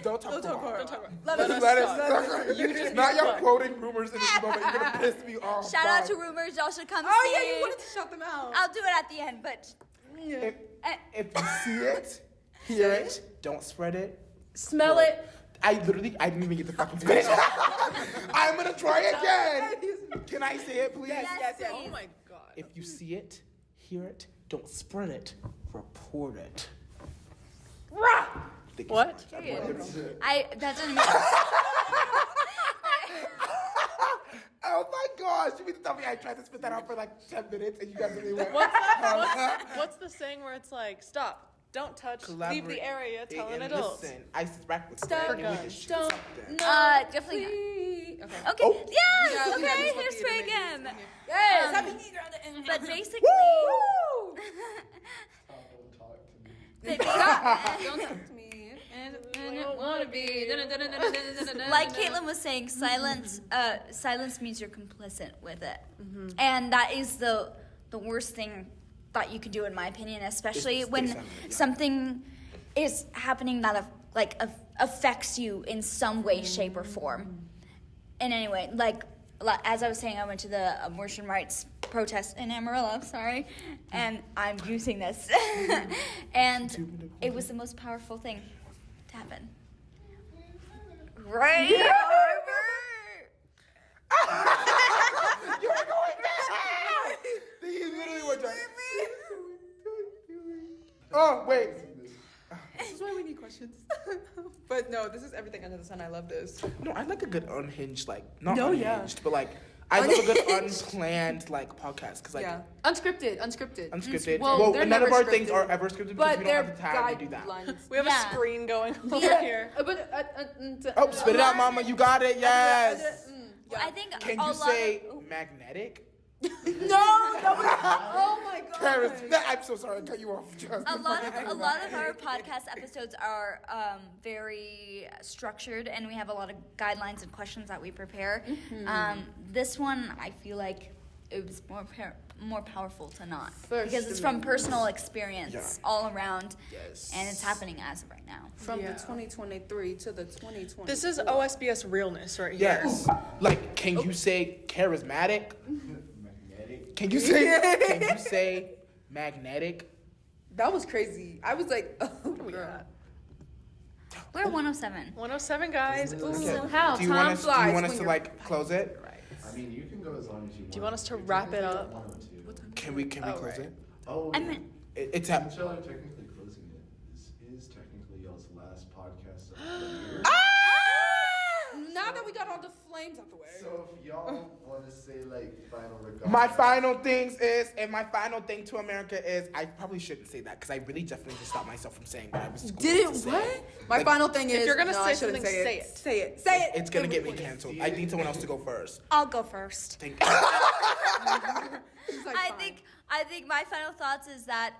Speaker 1: Don't talk about
Speaker 3: Don't talk about
Speaker 4: Let
Speaker 3: Let
Speaker 4: us
Speaker 3: us
Speaker 1: talk.
Speaker 3: talk. You just
Speaker 1: Now
Speaker 3: be
Speaker 1: you're
Speaker 3: quiet.
Speaker 1: quoting rumors in this moment. You're gonna piss me off.
Speaker 2: Shout out to
Speaker 1: Bye.
Speaker 2: Rumors. Y'all should come
Speaker 4: Oh
Speaker 2: see.
Speaker 4: yeah, you wanted to shout them out.
Speaker 2: I'll do it at the end, but
Speaker 1: If you see it, hear it, don't spread it.
Speaker 4: Smell it.
Speaker 1: I didn't even get the fucking finish. I'm gonna try again. Can I say it, please?
Speaker 2: yes,
Speaker 4: yes.
Speaker 3: Oh my god.
Speaker 1: If you see it, hear it, don't spread it, report it. Thank you
Speaker 3: What?
Speaker 1: so much.
Speaker 2: that doesn't make
Speaker 1: Oh my gosh, you mean to tell me I tried to spit that out for like 10 minutes and you guys really went,
Speaker 3: What's the saying where it's like, stop, don't touch, leave
Speaker 1: collaborate,
Speaker 3: the area, tell an
Speaker 1: and
Speaker 3: adult.
Speaker 1: Listen, I rap with
Speaker 4: Stop.
Speaker 1: Greg and we just shoot
Speaker 4: Don't.
Speaker 1: something.
Speaker 2: definitely not.
Speaker 4: Okay.
Speaker 2: Okay.
Speaker 1: Oh.
Speaker 2: Yes.
Speaker 4: Yeah, we got
Speaker 2: okay.
Speaker 4: this
Speaker 2: Here's
Speaker 4: one
Speaker 2: Spray
Speaker 4: theater,
Speaker 2: again.
Speaker 4: Yes.
Speaker 2: Um,
Speaker 4: Happy New Year on the end.
Speaker 2: But basically,
Speaker 5: Don't talk to me.
Speaker 2: but
Speaker 4: Don't talk to me. And wanna be.
Speaker 2: like Caitlin was saying, silence means you're complicit with it, and that is the worst thing that you could do, in my opinion, especially
Speaker 1: It's
Speaker 2: when
Speaker 1: silent, yeah.
Speaker 2: something is happening that affects you in some way, shape, or form. And anyway, as I was saying, I went to the abortion rights protest in Amarillo, and I'm using this, and it was the most powerful thing to happen. Right,
Speaker 1: You were going back! He literally went back. Oh, wait.
Speaker 4: This is why we need questions. But no, this is everything under the sun. I love this.
Speaker 1: No, I like a good unhinged, not
Speaker 4: No, yeah.
Speaker 1: unhinged, but I love a good unplanned podcast because
Speaker 4: Yeah. Unscripted.
Speaker 1: unscripted.
Speaker 4: Well, they're
Speaker 1: none of
Speaker 4: never
Speaker 1: our things
Speaker 4: scripted.
Speaker 1: are ever scripted because
Speaker 4: But
Speaker 1: we don't
Speaker 4: they're
Speaker 1: have the time to do that.
Speaker 4: guidelines.
Speaker 3: We have
Speaker 2: Yeah.
Speaker 3: a screen going over here.
Speaker 1: Oh, spit it out, mama. You got it. Yes.
Speaker 2: I think
Speaker 1: Can
Speaker 2: a
Speaker 1: you
Speaker 2: lot
Speaker 1: say
Speaker 2: of,
Speaker 1: magnetic?
Speaker 4: No. Oh my god.
Speaker 1: Paris, I'm so sorry I cut you off. Just
Speaker 2: a lot of our podcast episodes are very structured, and we have a lot of guidelines and questions that we prepare. This one, I feel like it was more powerful to not, because it's from personal experience
Speaker 1: Yeah.
Speaker 2: all around,
Speaker 1: Yes.
Speaker 2: and it's happening as of right now.
Speaker 4: From the 2023 to the 2020.
Speaker 3: This is OSBS realness right here.
Speaker 1: Yes. Can you say charismatic?
Speaker 5: Magnetic.
Speaker 1: Can you say magnetic?
Speaker 4: That was crazy. I was like, oh,
Speaker 3: We
Speaker 4: girl.
Speaker 3: got
Speaker 2: We're 107.
Speaker 3: 107 guys.
Speaker 5: Isn't it
Speaker 3: Ooh.
Speaker 5: like-
Speaker 4: So how
Speaker 1: Do you
Speaker 4: time
Speaker 1: want us? Do
Speaker 4: flies
Speaker 1: you want us
Speaker 4: when
Speaker 1: to
Speaker 4: you're-
Speaker 1: close it?
Speaker 5: I mean, you can go as long as you want.
Speaker 3: Do you want us to
Speaker 5: We're
Speaker 3: wrap it
Speaker 5: technically
Speaker 3: up?
Speaker 5: at 102.
Speaker 1: Can we
Speaker 3: Oh,
Speaker 1: close
Speaker 3: right.
Speaker 1: it?
Speaker 5: Oh,
Speaker 2: I mean,
Speaker 1: It's
Speaker 5: since
Speaker 1: at.
Speaker 5: y'all are technically closing it, this is technically y'all's last podcast of the year.
Speaker 4: Now that we got all the flames out the way.
Speaker 5: So if y'all want to say final regards.
Speaker 1: My final thing to America is I probably shouldn't say that because I really definitely just stopped myself from saying what I was going to say.
Speaker 4: What? My final thing is.
Speaker 3: If you're gonna
Speaker 4: no,
Speaker 3: say
Speaker 4: I shouldn't
Speaker 3: something,
Speaker 4: say
Speaker 3: say
Speaker 4: it.
Speaker 3: it.
Speaker 4: Say it. Say it.
Speaker 1: It's gonna get me canceled. I need someone else to go first.
Speaker 2: I'll go first.
Speaker 1: Thank you.
Speaker 4: She's like,
Speaker 2: I
Speaker 4: fine.
Speaker 2: think my final thoughts is that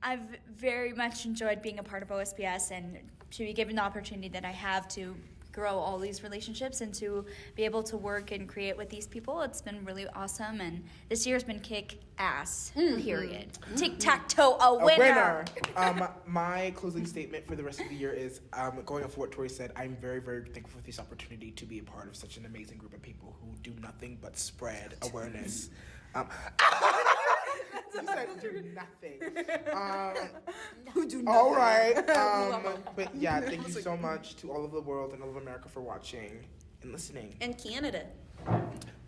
Speaker 2: I've very much enjoyed being a part of OSBS and to be given the opportunity that I have to grow all these relationships and to be able to work and create with these people. It's been really awesome, and this year's been kick ass. Period. Tic-tac-toe, a winner.
Speaker 1: My closing statement for the rest of the year is going off of what Tori said. I'm very, very thankful for this opportunity to be a part of such an amazing group of people who do nothing but spread awareness. You said do nothing.
Speaker 4: Who do
Speaker 1: All
Speaker 4: nothing.
Speaker 1: right. But yeah, thank you so much to all of the world and all of America for watching and listening.
Speaker 4: And Canada.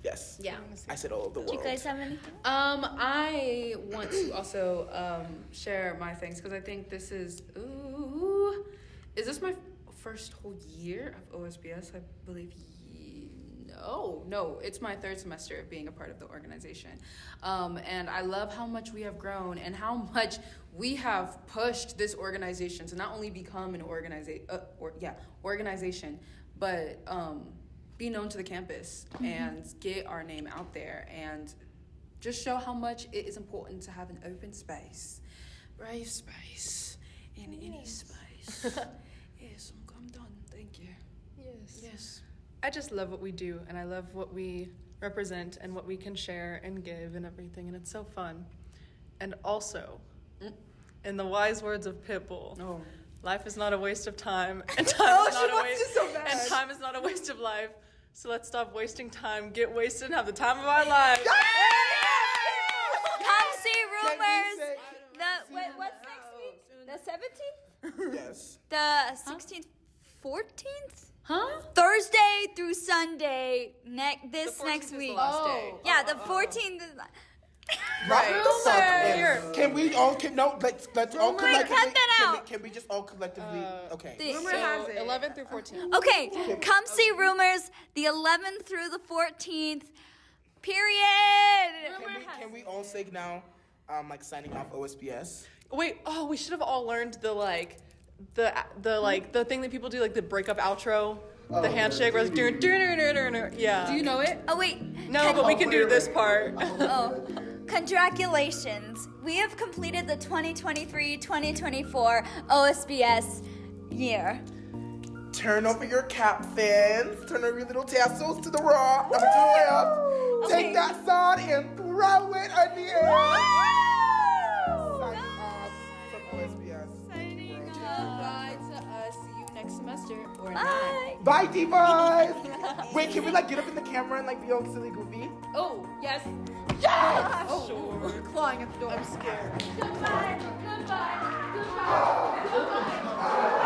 Speaker 1: Yes.
Speaker 4: Yeah.
Speaker 1: I said all of the world.
Speaker 2: Do you guys have anything?
Speaker 4: I want to also share my things because I think this is. Ooh, is this my first whole year of OSBS? I believe. No, it's my third semester of being a part of the organization, and I love how much we have grown and how much we have pushed this organization to not only become an organization, but be known to the campus and get our name out there and just show how much it is important to have an open space, brave space, in any space. Yes, I'm done. Thank you. Yes.
Speaker 3: I just love what we do, and I love what we represent and what we can share and give and everything, and it's so fun. And also, in the wise words of Pitbull,
Speaker 4: Oh.
Speaker 3: life is not a waste of time, and time is not
Speaker 4: she
Speaker 3: a
Speaker 4: wants
Speaker 3: waste.
Speaker 4: to so bad.
Speaker 3: And time is not a waste of life. So let's stop wasting time, get wasted, and have the time of our lives.
Speaker 2: Come see rumors.
Speaker 1: say-
Speaker 2: What's next week? The 17th?
Speaker 1: Yes.
Speaker 2: The 16th, 14th?
Speaker 4: Huh?
Speaker 2: Thursday through Sunday
Speaker 3: The
Speaker 2: this
Speaker 3: 14th
Speaker 2: next
Speaker 3: is the
Speaker 2: week.
Speaker 3: last day.
Speaker 2: Yeah, the 14th is.
Speaker 3: Right.
Speaker 1: What the fuck
Speaker 3: Here.
Speaker 1: is- Can we all let's all
Speaker 2: Wait,
Speaker 1: collectively
Speaker 2: cut that out.
Speaker 1: Can we just all collectively okay.
Speaker 2: The-
Speaker 4: Rumor
Speaker 3: So
Speaker 4: has it.
Speaker 3: 11 through 14.
Speaker 2: Okay, come see rumors the 11th through the 14th. Period.
Speaker 1: Can we all say now like signing off OSBS?
Speaker 3: Wait, we should have all learned the the thing that people do, like the breakup outro, the handshake where it's yeah.
Speaker 4: Do you know it?
Speaker 2: Oh wait.
Speaker 3: No, but we can do this part.
Speaker 2: Oh, congratulations! We have completed the 2023-2024 OSBS year.
Speaker 1: Turn over your cap fins. Turn over your little tassels to the right. To the left.
Speaker 2: Okay.
Speaker 1: Take that sword and throw it in the air. Signing off from OSBS.
Speaker 4: Goodbye to us. See you next semester or
Speaker 2: Bye.
Speaker 1: Bye, divas. Wait, can we like get up in the camera and like be all silly goofy?
Speaker 4: Oh, yes.
Speaker 1: Yes.
Speaker 4: Oh, we're clawing at the door.
Speaker 3: I'm scared.
Speaker 2: Goodbye. Goodbye. Goodbye. Goodbye.